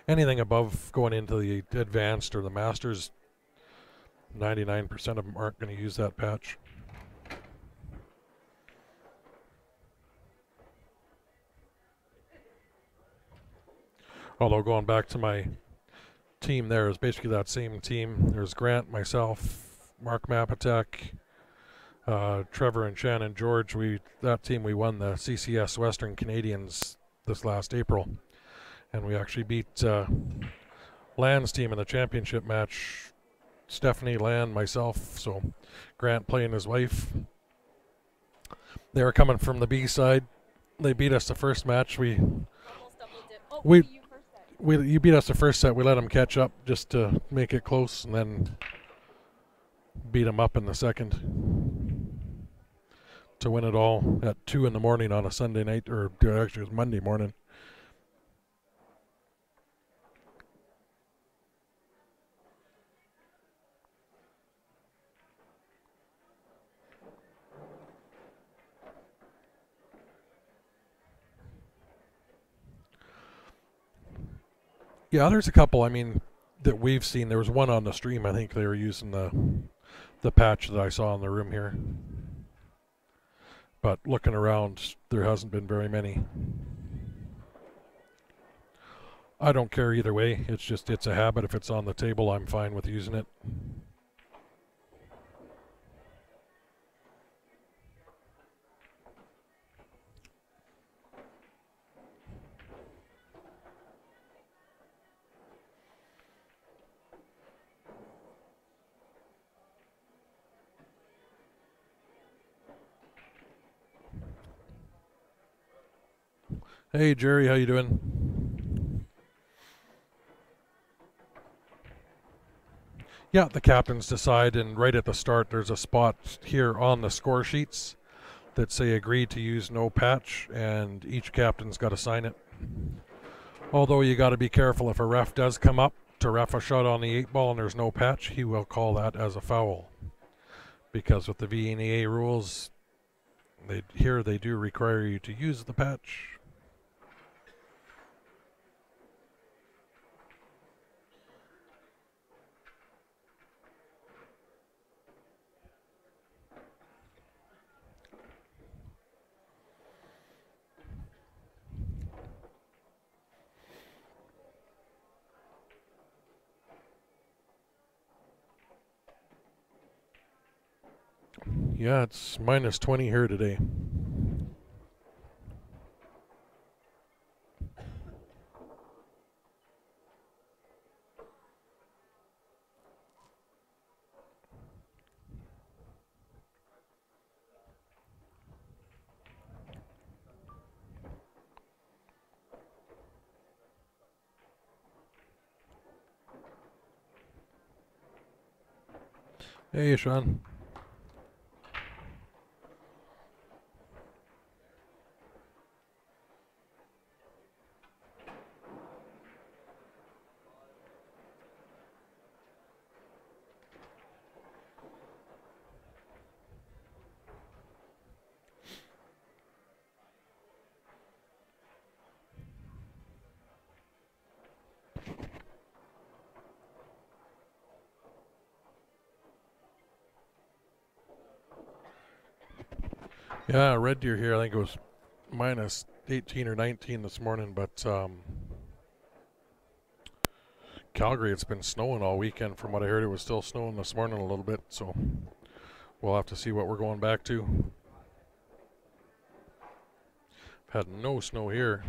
B: Anything above going into the advanced or the masters, 99% of them aren't going to use that patch. Although going back to my team there is basically that same team. There's Grant, myself, Mark Mapatek, Trevor and Shannon George. That team, we won the CCS Western Canadians this last April, and we actually beat Land's team in the championship match. Stephanie, Land, myself, so Grant playing his wife. They were coming from the B side. They beat us the first match.
D: Almost double dip. Oh,
B: We-
D: you first set.
B: You beat us the first set. We let them catch up just to make it close, and then beat them up in the second to win it all at 2 in the morning on a Sunday night, or actually it was Monday morning. Yeah, there's a couple. I mean, that we've seen. There was one on the stream. I think they were using the patch that I saw in the room here. But looking around, there hasn't been very many. I don't care either way. It's a habit. If it's on the table, I'm fine with using it. Hey Jerry, how you doing? Yeah, the captains decide, and right at the start there's a spot here on the score sheets that say agreed to use no patch, and each captain's got to sign it. Although you got to be careful, if a ref does come up to ref a shot on the 8-ball and there's no patch, he will call that as a foul. Because with the VNEA rules, they do require you to use the patch. Yeah, it's minus 20 here today. Hey, Sean. Yeah, Red Deer here. I think it was minus 18 or 19 this morning, but Calgary, it's been snowing all weekend. From what I heard, it was still snowing this morning a little bit, so we'll have to see what we're going back to. Had no snow here.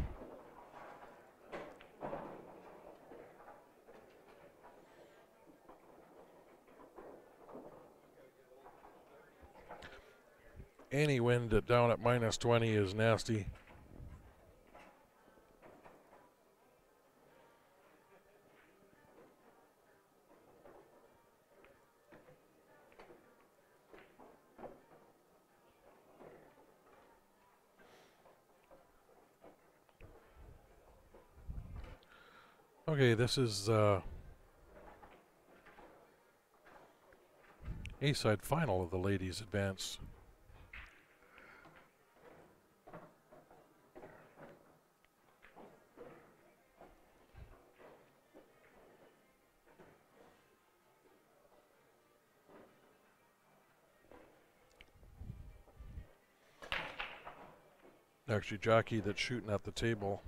B: Any wind down at minus 20 is nasty. Okay, this is A-side final of the ladies advance. Actually, Jackie that's shooting at the table,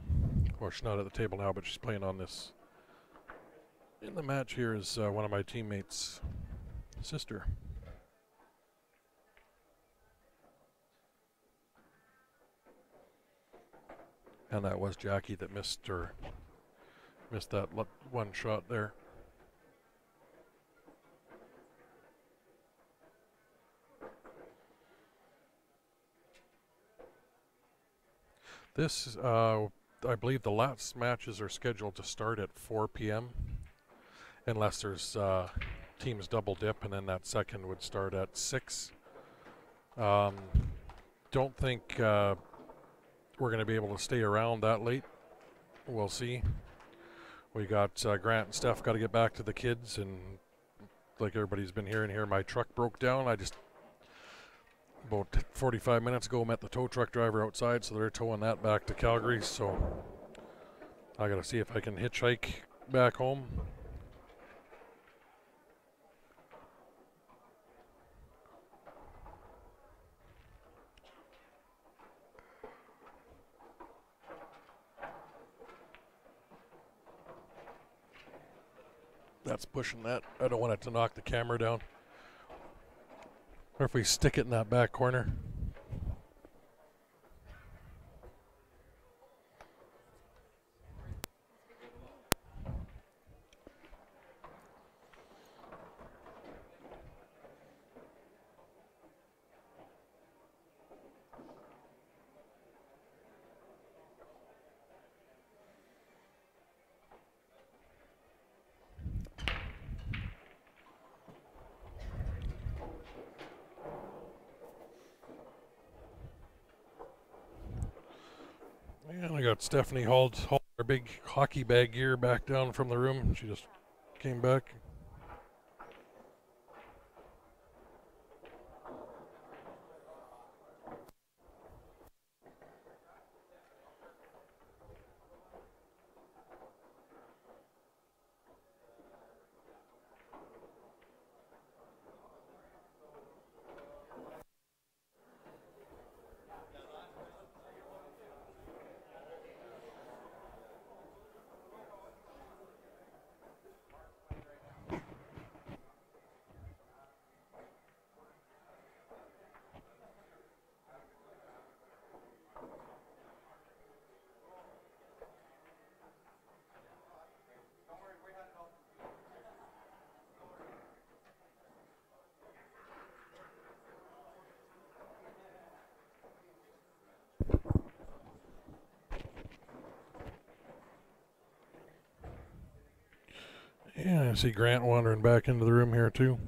B: or she's not at the table now, but she's playing on this. In the match here is one of my teammates' sister. And that was Jackie that missed that one shot there. This, I believe the last matches are scheduled to start at 4 p.m. unless there's teams double dip, and then that second would start at 6. Don't think we're going to be able to stay around that late. We'll see. We got Grant and Steph got to get back to the kids, and like everybody's been hearing here, my truck broke down. I just about 45 minutes ago met the tow truck driver outside, so they're towing that back to Calgary. So I got to see if I can hitchhike back home. That's pushing that. I don't want it to knock the camera down. Or if we stick it in that back corner. And I got Stephanie hauled her big hockey bag gear back down from the room. She just came back. Yeah, I see Grant wandering back into the room here too.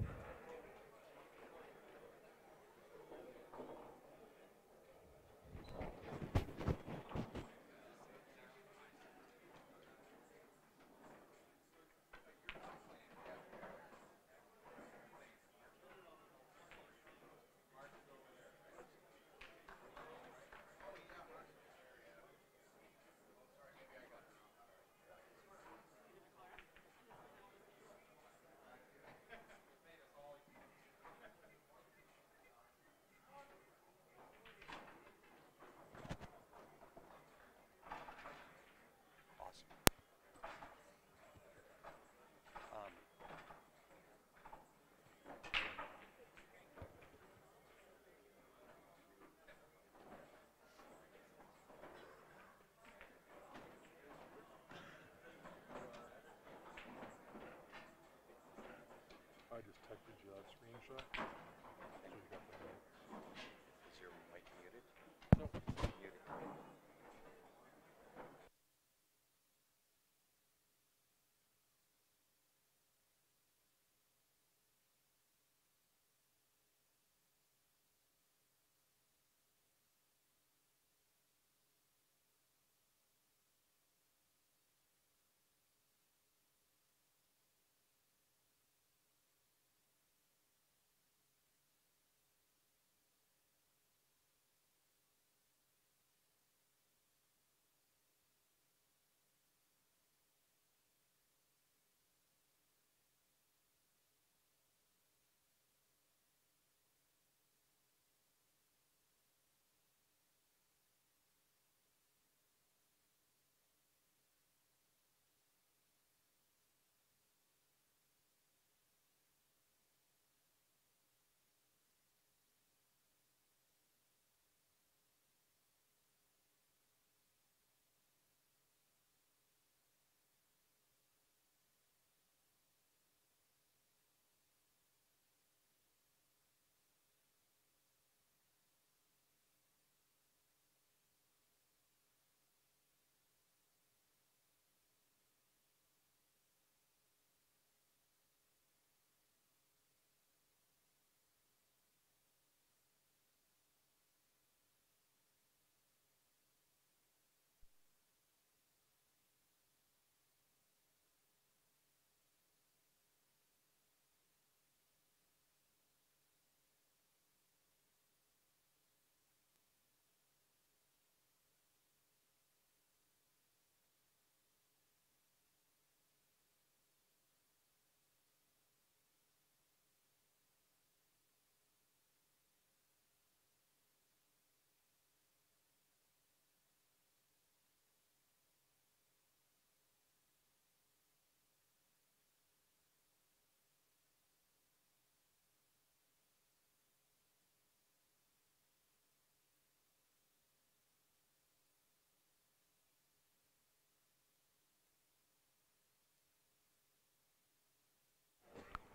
B: you that screenshot? So you got the
A: Is your mic muted?
B: Nope.
A: Muted.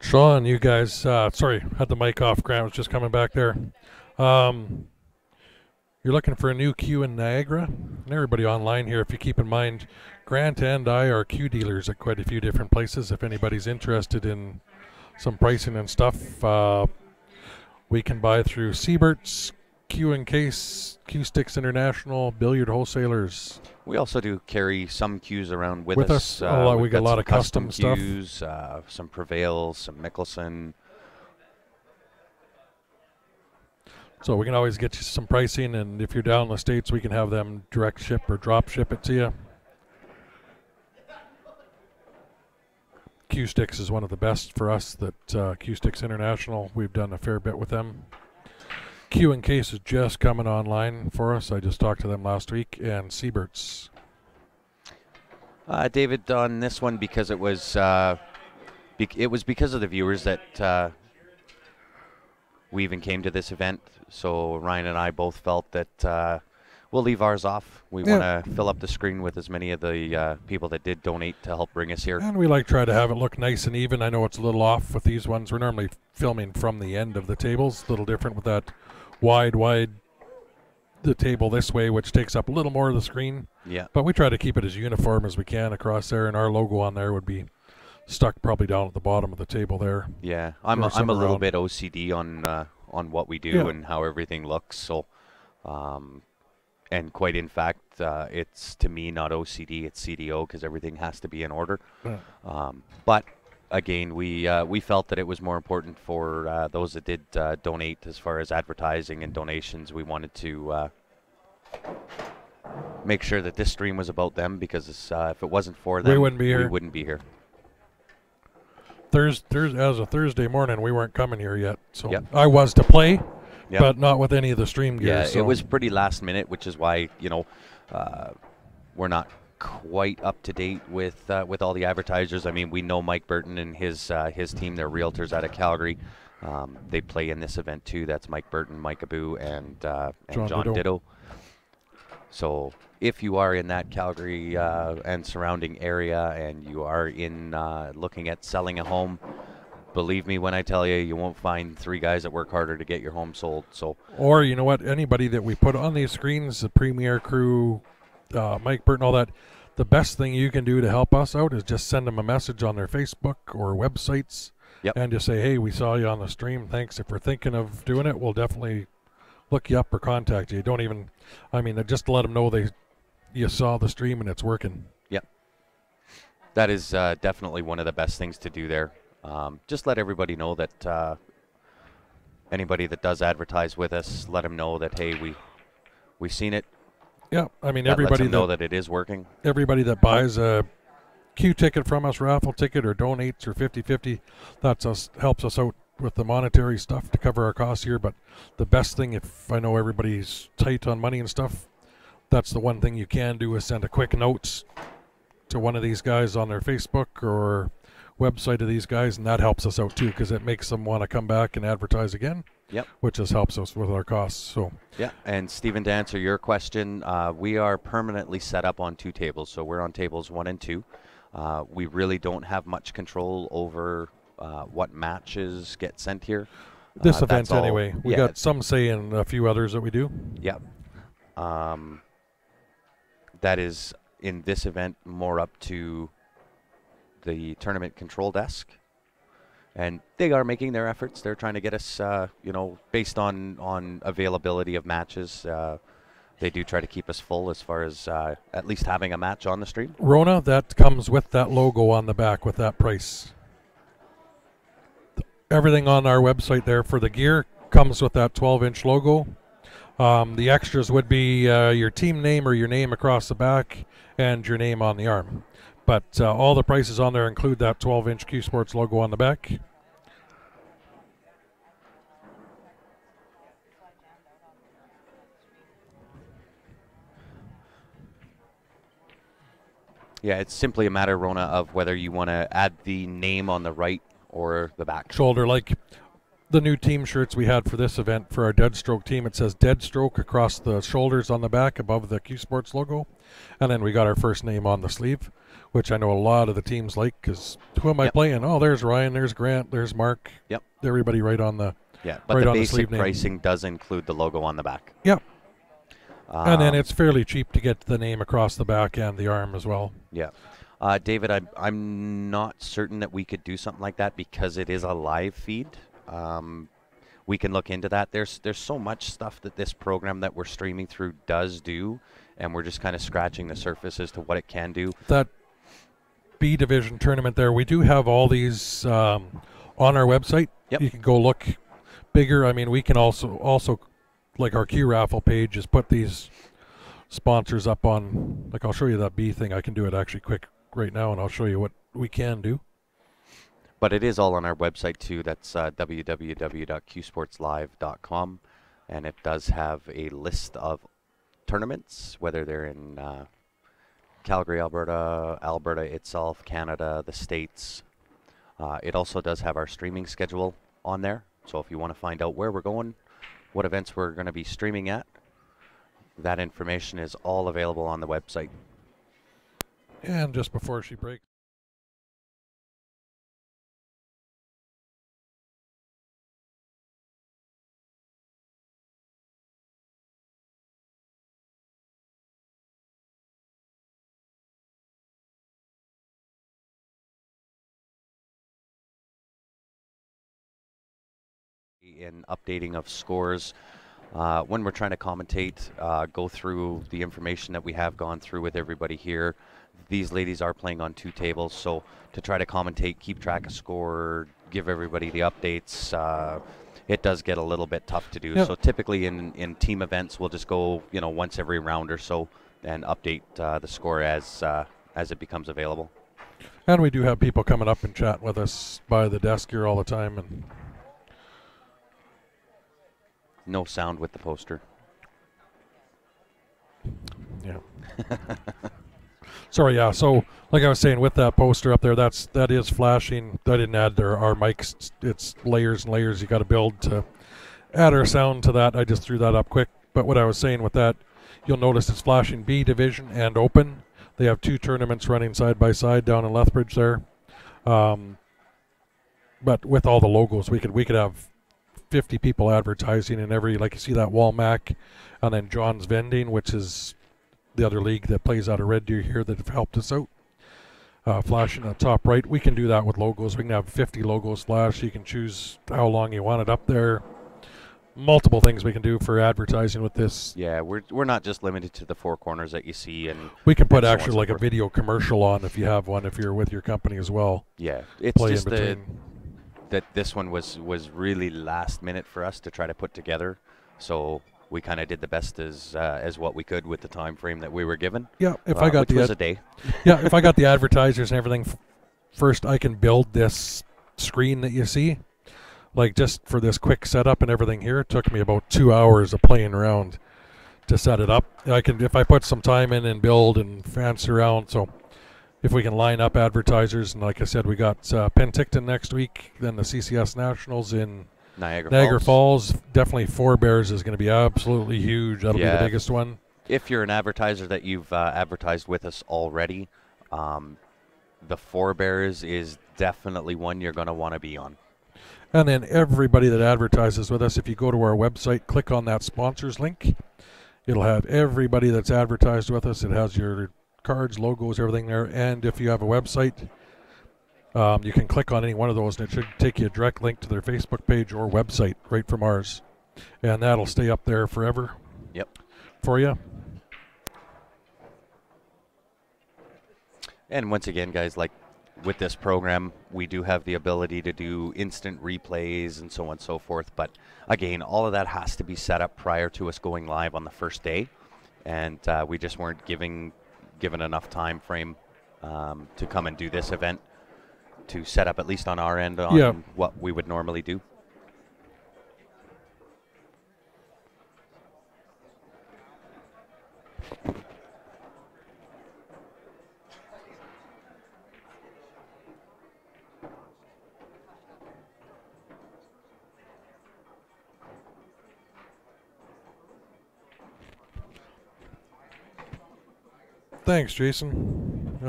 B: Sean, you guys, sorry, had the mic off. Grant was just coming back there. Um, you're looking for a new queue in Niagara? And everybody online here, if you keep in mind, Grant and I are queue dealers at quite a few different places. If anybody's interested in some pricing and stuff, we can buy through Siebert's, Q and Case, Q Sticks International, Billiard Wholesalers.
A: We also do carry some cues around with
B: us. A lot, we
A: we've
B: got a lot
A: some
B: of custom stuff.
A: cues, some Prevails, some Mickelson.
B: So we can always get you some pricing, and if you're down in the States, we can have them direct ship or drop ship it to you. Q Sticks is one of the best for us. That Q Sticks International, we've done a fair bit with them. Q and Case is just coming online for us. I just talked to them last week, and Siebert's.
A: David, on this one, because it was because of the viewers that we even came to this event. So Ryan and I both felt that we'll leave ours off. We want to fill up the screen with as many of the people that did donate to help bring us here.
B: And we like try to have it look nice and even. I know it's a little off with these ones. We're normally filming from the end of the tables. A little different with that wide the table this way, which takes up a little more of the screen.
A: Yeah.
B: But we try to keep it as uniform as we can across there, and our logo on there would be stuck probably down at the bottom of the table there.
A: Yeah, I'm a little bit OCD on what we do and how everything looks. So, and quite in fact, it's to me not OCD, it's CDO, because everything has to be in order.
B: Yeah.
A: But again, we felt that it was more important for those that did donate, as far as advertising and donations. We wanted to make sure that this stream was about them, because if it wasn't for them,
B: we wouldn't be here.
A: We wouldn't be here.
B: As a Thursday morning, we weren't coming here yet. So I was to play, but not with any of the stream gear.
A: Yeah,
B: so.
A: It was pretty last minute, which is why we're not quite up to date with all the advertisers. I mean, we know Mike Burton and his team. They're realtors out of Calgary. They play in this event too. That's Mike Burton, Mike Abu, and John Ditto. So if you are in that Calgary and surrounding area, and you are in looking at selling a home, believe me when I tell you, you won't find 3 guys that work harder to get your home sold. So,
B: Or you know what? Anybody that we put on these screens, the Premier crew, Mike Burton, all that. The best thing you can do to help us out is just send them a message on their Facebook or websites,
A: Yep.
B: and just say, "Hey, we saw you on the stream. Thanks. If we're thinking of doing it, we'll definitely look you up or contact you." Don't even, I mean, just to let them know you saw the stream and it's working.
A: yep. That is definitely one of the best things to do there. Just let everybody know that anybody that does advertise with us, let them know that, hey, we've seen it.
B: Yeah, I mean,
A: That lets
B: everybody
A: them know that it is working.
B: everybody that buys a Q ticket from us, raffle ticket, or donates, or 50-50, helps us out with the monetary stuff to cover our costs here. But the best thing, if I know everybody's tight on money and stuff, that's the one thing you can do is send a quick note to one of these guys on their Facebook or website of these guys, and that helps us out too, because it makes them want to come back and advertise again.
A: Yep.
B: Which just helps us with our costs. So
A: Yeah, and Stephen, to answer your question, we are permanently set up on 2 tables, so we're on tables 1 and 2. We really don't have much control over what matches get sent here.
B: this
A: That's
B: event
A: all-
B: anyway, we
A: yeah,
B: got some say in a few others that we do.
A: Yep. That is, in this event, more up to the tournament control desk. And they are making their efforts. They're trying to get us, based on availability of matches. They do try to keep us full as far as at least having a match on the stream.
B: Rona, that comes with that logo on the back with that price. Everything on our website there for the gear comes with that 12-inch logo. The extras would be your team name or your name across the back and your name on the arm. But all the prices on there include that 12-inch Q Sports logo on the back.
A: Yeah, it's simply a matter, Rona, of whether you want to add the name on the right or the back.
B: Shoulder, like the new team shirts we had for this event for our Deadstroke team, it says Deadstroke across the shoulders on the back above the Q Sports logo. And then we got our first name on the sleeve, which I know a lot of the teams like, because who am I playing? Oh, there's Ryan, there's Grant, there's Mark.
A: Yep.
B: Everybody right on the
A: Yeah, but
B: right
A: the
B: on the
A: basic
B: sleeve name.
A: pricing does include the logo on the back.
B: Yep. And then
A: Um,
B: it's fairly cheap to get the name across the back and the arm as well.
A: Yeah. David, I'm not certain that we could do something like that because it is a live feed. We can look into that. There's so much stuff that this program that we're streaming through does do, and we're just kind of scratching the surface as to what it can do.
B: That B division tournament there, we do have all these on our website.
A: Yep.
B: You can go look bigger. I mean, we can also like our Q raffle page is put these sponsors up on, like I'll show you that B thing. I can do it actually quick right now, and I'll show you what we can do.
A: But it is all on our website too. That's www.qsportslive.com, and it does have a list of tournaments, whether they're in Calgary, Alberta itself, Canada, the States. It also does have our streaming schedule on there. So if you want to find out where we're going, what events we're going to be streaming at, that information is all available on the website.
B: And just before she breaks.
A: In updating of scores, when we're trying to commentate, go through the information that we have gone through with everybody here. These ladies are playing on 2 tables, so to try to commentate, keep track of score, give everybody the updates, it does get a little bit tough to do.
B: Yep.
A: So typically in team events, we'll just go, once every round or so and update the score as it becomes available.
B: And we do have people coming up and chat with us by the desk here all the time. And
A: No sound with the poster.
B: yeah. Sorry, yeah. So, like I was saying, with that poster up there, that is flashing. I didn't add our mics. It's layers and layers you got to build to add our sound to that. I just threw that up quick. But what I was saying with that, you'll notice it's flashing B division and open. They have 2 tournaments running side by side down in Lethbridge there. but with all the logos, we could have 50 people advertising in every, like you see that Walmac, and then John's Vending, which is the other league that plays out of Red Deer here that have helped us out. Flashing on the top right, we can do that with logos. We can have 50 logos flash. You can choose how long you want it up there. Multiple things we can do for advertising with this.
A: Yeah, we're not just limited to the four corners that you see, and
B: We can put
A: and so on and
B: actually
A: so
B: like a
A: forth.
B: video commercial on if you have one, if you're with your company as well.
A: Yeah, it's
B: Play in
A: just
B: between.
A: that this one was really last minute for us to try to put together. So we kind of did the best as what we could with the time frame that we were given.
B: Yeah, if I got
A: which
B: the
A: was a day.
B: yeah, if I got the advertisers and everything first, I can build this screen that you see. Like just for this quick setup and everything here, it took me about 2 hours of playing around to set it up. I can, if I put some time in and build and fancy around. So if we can line up advertisers, and like I said, we got Penticton next week, then the CCS Nationals in Niagara Falls. Definitely Four Bears is going to be absolutely huge. That'll be
A: Yeah.
B: the biggest one.
A: If you're an advertiser that you've advertised with us already, the Four Bears is definitely one you're going to want to be on.
B: And then everybody that advertises with us, if you go to our website, click on that sponsors link, it'll have everybody that's advertised with us. It has your cards, logos, everything there. And if you have a website, you can click on any one of those and it should take you a direct link to their Facebook page or website right from ours. And that'll stay up there forever.
A: Yep.
B: For you.
A: And once again, guys, like with this program, we do have the ability to do instant replays and so on and so forth. But again, all of that has to be set up prior to us going live on the first day. And we just weren't given enough time frame to come and do this event to set up, at least on our end, on what we would normally do.
B: Thanks, Jason.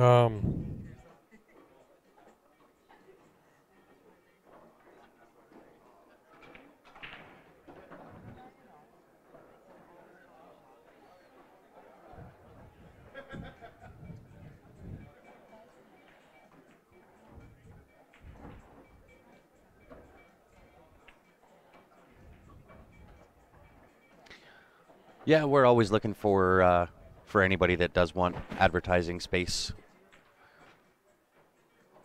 A: Yeah, we're always looking for anybody that does want advertising space.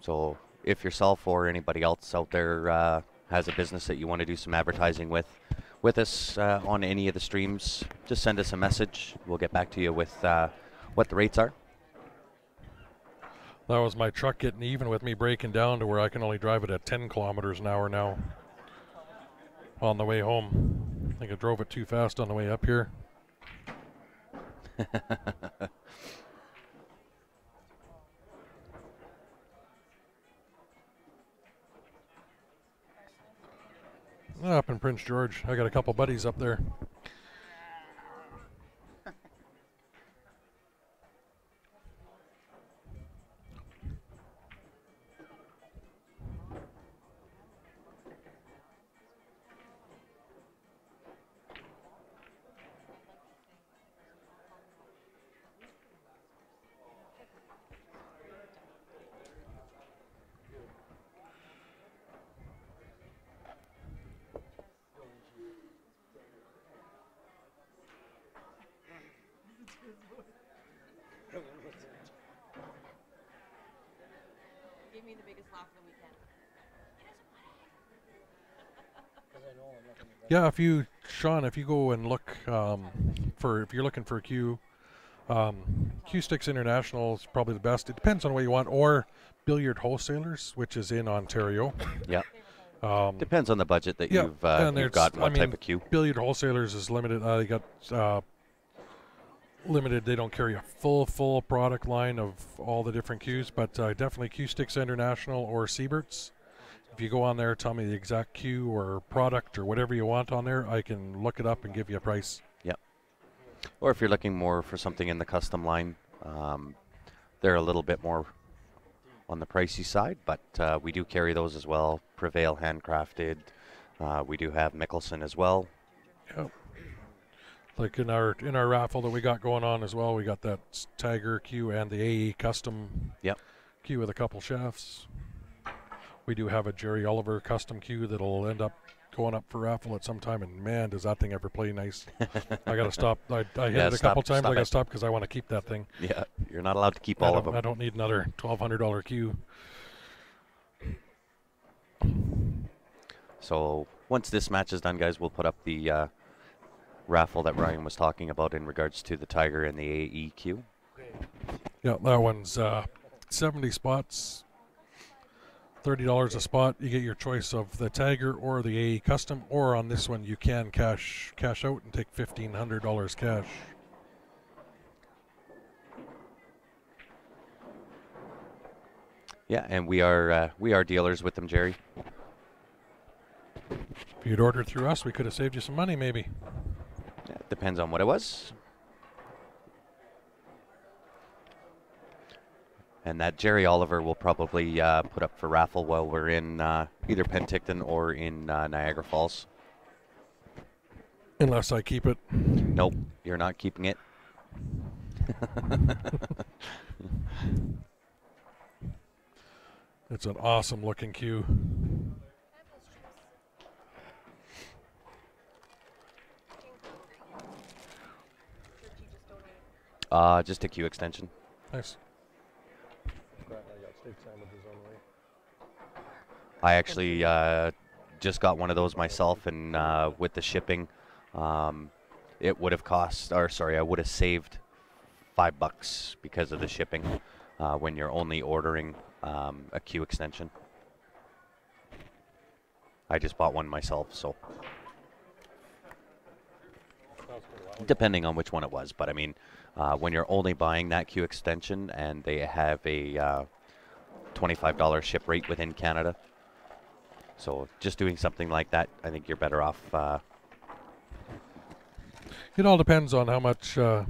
A: So if yourself or anybody else out there has a business that you want to do some advertising with us on any of the streams, just send us a message. We'll get back to you with what the rates are.
B: That was my truck getting even with me breaking down to where I can only drive it at 10 kilometers an hour now on the way home. I think I drove it too fast on the way up here. Up in Prince George, I got a couple buddies up there.
C: Gave me the biggest laugh of the weekend.
B: Yeah, if you, Sean, if you go and look if you're looking for a Q, Q Sticks International is probably the best. It depends on what you want, or Billiard Wholesalers, which is in Ontario.
A: Yep. Depends on the budget that
B: Yeah,
A: you've
B: and
A: got,
B: it's-
A: and what
B: I mean,
A: type of queue.
B: Billiard Wholesalers is limited. They got limited. They don't carry a full product line of all the different cues, but definitely Q Sticks International or Siebert's. If you go on there, tell me the exact cue or product or whatever you want on there, I can look it up and give you a price.
A: Yep. Or if you're looking more for something in the custom line, they're a little bit more on the pricey side, but we do carry those as well. Prevail handcrafted. We do have Mickelson as well.
B: Yep. Like in our raffle that we got going on as well, we got that Tiger Q and the AE custom
A: Yep.
B: Q with a couple shafts. We do have a Jerry Oliver custom Q that'll end up going up for raffle at some time, and man, does that thing ever play nice. I got to stop. I hit it a couple times. I got to stop because I want to keep that thing.
A: Yeah, you're not allowed to keep all of them.
B: I don't need another $1,200 Q.
A: So once this match is done, guys, we'll put up the raffle that Ryan was talking about in regards to the Tiger and the AEQ.
B: Yeah, that one's 70 spots, $30 a spot. You get your choice of the Tiger or the AE Custom, or on this one you can cash out and take $1,500 cash.
A: Yeah, and we are dealers with them, Jerry.
B: If you'd ordered through us, we could have saved you some money, maybe.
A: Yeah, it depends on what it was. And that Jerry Oliver will probably put up for raffle while we're in either Penticton or in Niagara Falls.
B: Unless I keep it.
A: Nope, you're not keeping it.
B: It's an awesome looking cue.
A: Just a Q extension.
B: Nice.
A: I actually just got one of those myself, and with the shipping, it would have cost, or sorry, I would have saved $5 because of the shipping when you're only ordering a Q extension. I just bought one myself, so depending on which one it was, but I mean, when you're only buying that Q extension and they have a $25 ship rate within Canada. So just doing something like that, I think you're better off.
B: It all depends on how much, or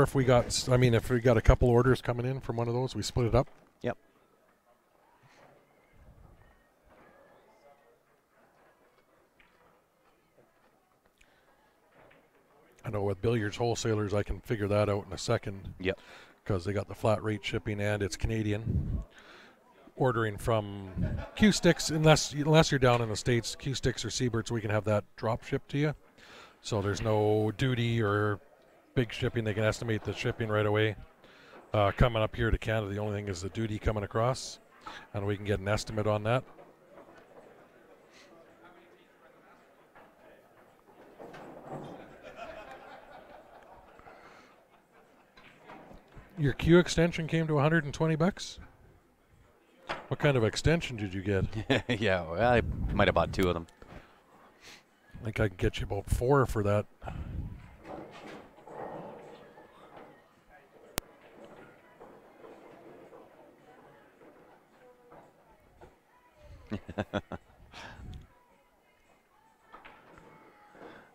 B: if we got, I mean, if we got a couple orders coming in from one of those, we split it up.
A: Yep.
B: I know with billiards wholesalers, I can figure that out in a second.
A: Yep.
B: Because they got the flat rate shipping and it's Canadian. Ordering from Q Sticks, unless you're down in the States, Q Sticks or Seaberts, we can have that drop shipped to you. So there's no duty or big shipping. They can estimate the shipping right away. Coming up here to Canada, the only thing is the duty coming across, and we can get an estimate on that. Your Q extension came to $120. What kind of extension did you get?
A: Yeah, well, I might have bought 2 of them.
B: I think I can get you about 4 for that.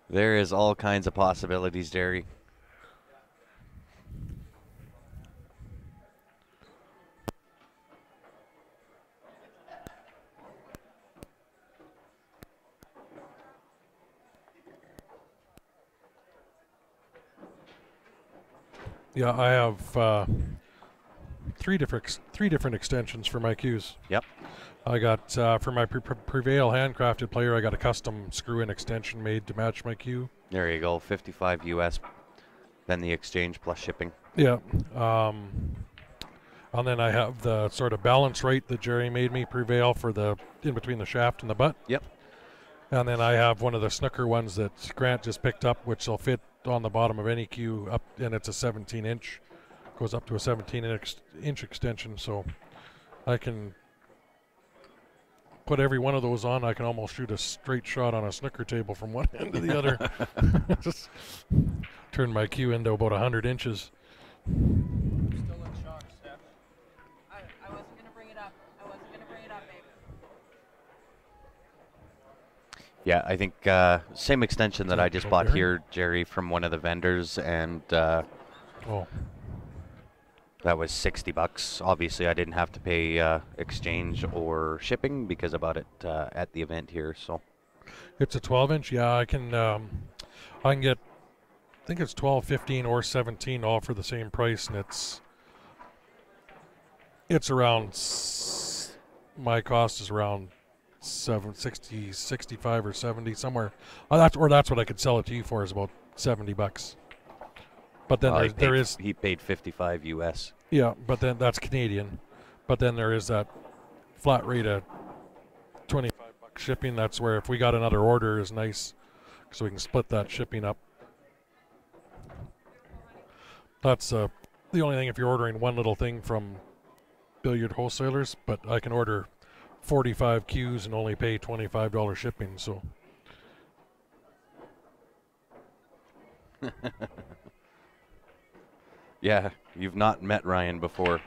A: There is all kinds of possibilities, Jerry.
B: Yeah, I have three different extensions for my cues.
A: Yep.
B: I got for my Prevail handcrafted player, I got a custom screw-in extension made to match my cue.
A: There you go, 55 US, then the exchange plus shipping.
B: Yeah. And then I have the sort of balance rate that Jerry made me Prevail for the in between the shaft and the butt.
A: Yep.
B: And then I have one of the snooker ones that Grant just picked up, which will fit on the bottom of any cue up, and it's a 17-inch. Goes up to a 17-inch extension, so I can put every one of those on. I can almost shoot a straight shot on a snooker table from one end to the other. Just turn my cue into about 100 inches.
C: Still in shock, Steph. I wasn't going to bring it up. Babe.
A: Yeah, I think same extension that I just bought here, Jerry, from one of the vendors, and
B: Oh.
A: That was $60. Obviously, I didn't have to pay exchange or shipping because I bought it at the event here. So
B: It's a 12-inch. Yeah, I can get. I think it's 12, 15, or 17, all for the same price, and it's around. My cost is around 60, 65 or 70 somewhere. That's what I could sell it to you for, is about $70. But then there is
A: he paid 55 US.
B: yeah, but then that's Canadian. But then there is that flat rate of $25 shipping. That's where if we got another order is nice, so we can split that shipping up. That's the only thing if you're ordering one little thing from billiard wholesalers, but I can order 45 cues and only pay $25 shipping. So
A: Yeah, you've not met Ryan before,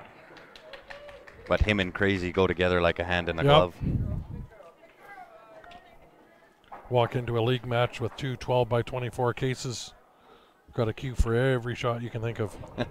A: but him and Crazy go together like a hand in a glove.
B: Walk into a league match with two 12 by 24 cases. Got a cue for every shot you can think of.
C: Good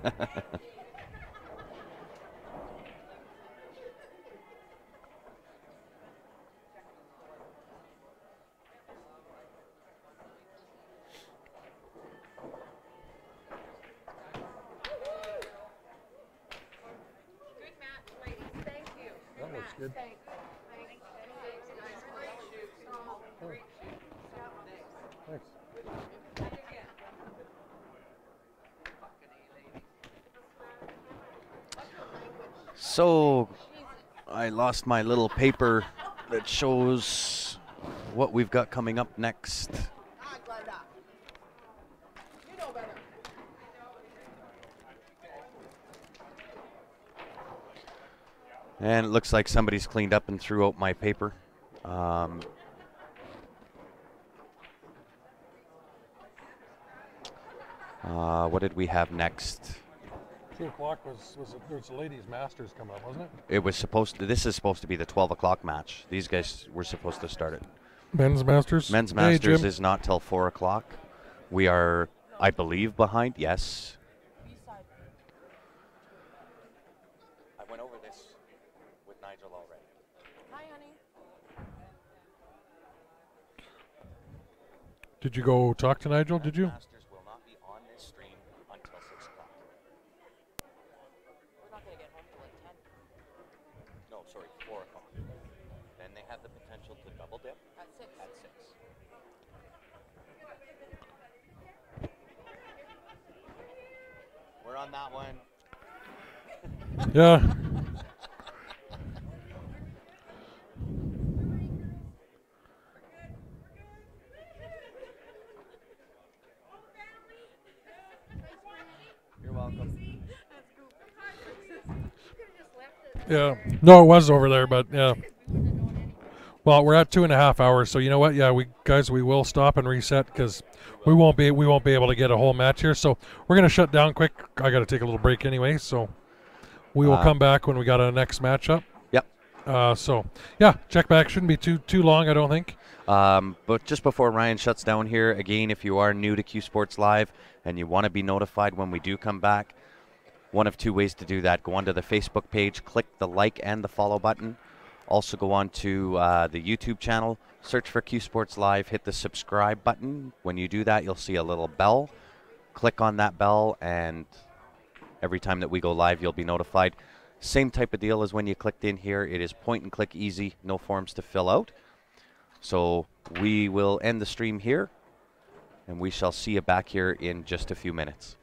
C: match, ladies. Thank you.
B: That looks good.
C: Thanks. Great shoot.
B: Thanks.
A: So I lost my little paper that shows what we've got coming up next.
C: You know better.
A: And it looks like somebody's cleaned up and threw out my paper. What did we have next?
B: 2 o'clock there's a ladies' masters coming up, wasn't it?
A: It was this is supposed to be the 12 o'clock match. These guys were supposed to start it.
B: Men's masters.
A: Men's
B: Hey,
A: Masters
B: Jim.
A: is not till 4 o'clock. We are, I believe, behind. Yes. I went over this with Nigel already.
D: Hi, honey.
B: Did you go talk to Nigel? Did you?
A: Masters will not be on this stream until 6 o'clock.
D: We're not gonna get home till like 10.
A: No, sorry, 4 o'clock. Then they have the potential to double dip
D: At 6.
A: at 6. We're on that one.
B: Yeah.
A: You're welcome.
B: Yeah. No, it was over there, but yeah. Well, we're at 2.5 hours, so you know what? Yeah, we will stop and reset because we won't be able to get a whole match here. So we're gonna shut down quick. I got to take a little break anyway, so we will come back when we got a next matchup.
A: Yep.
B: So yeah, check back shouldn't be too long, I don't think.
A: But just before Ryan shuts down here, again, if you are new to Q Sports Live and you want to be notified when we do come back, one of two ways to do that. Go onto the Facebook page, click the like and the follow button. Also go on to the YouTube channel, search for Q Sports Live, hit the subscribe button. When you do that, you'll see a little bell. Click on that bell, and every time that we go live, you'll be notified. Same type of deal as when you clicked in here. It is point and click easy, no forms to fill out. So we will end the stream here, and we shall see you back here in just a few minutes.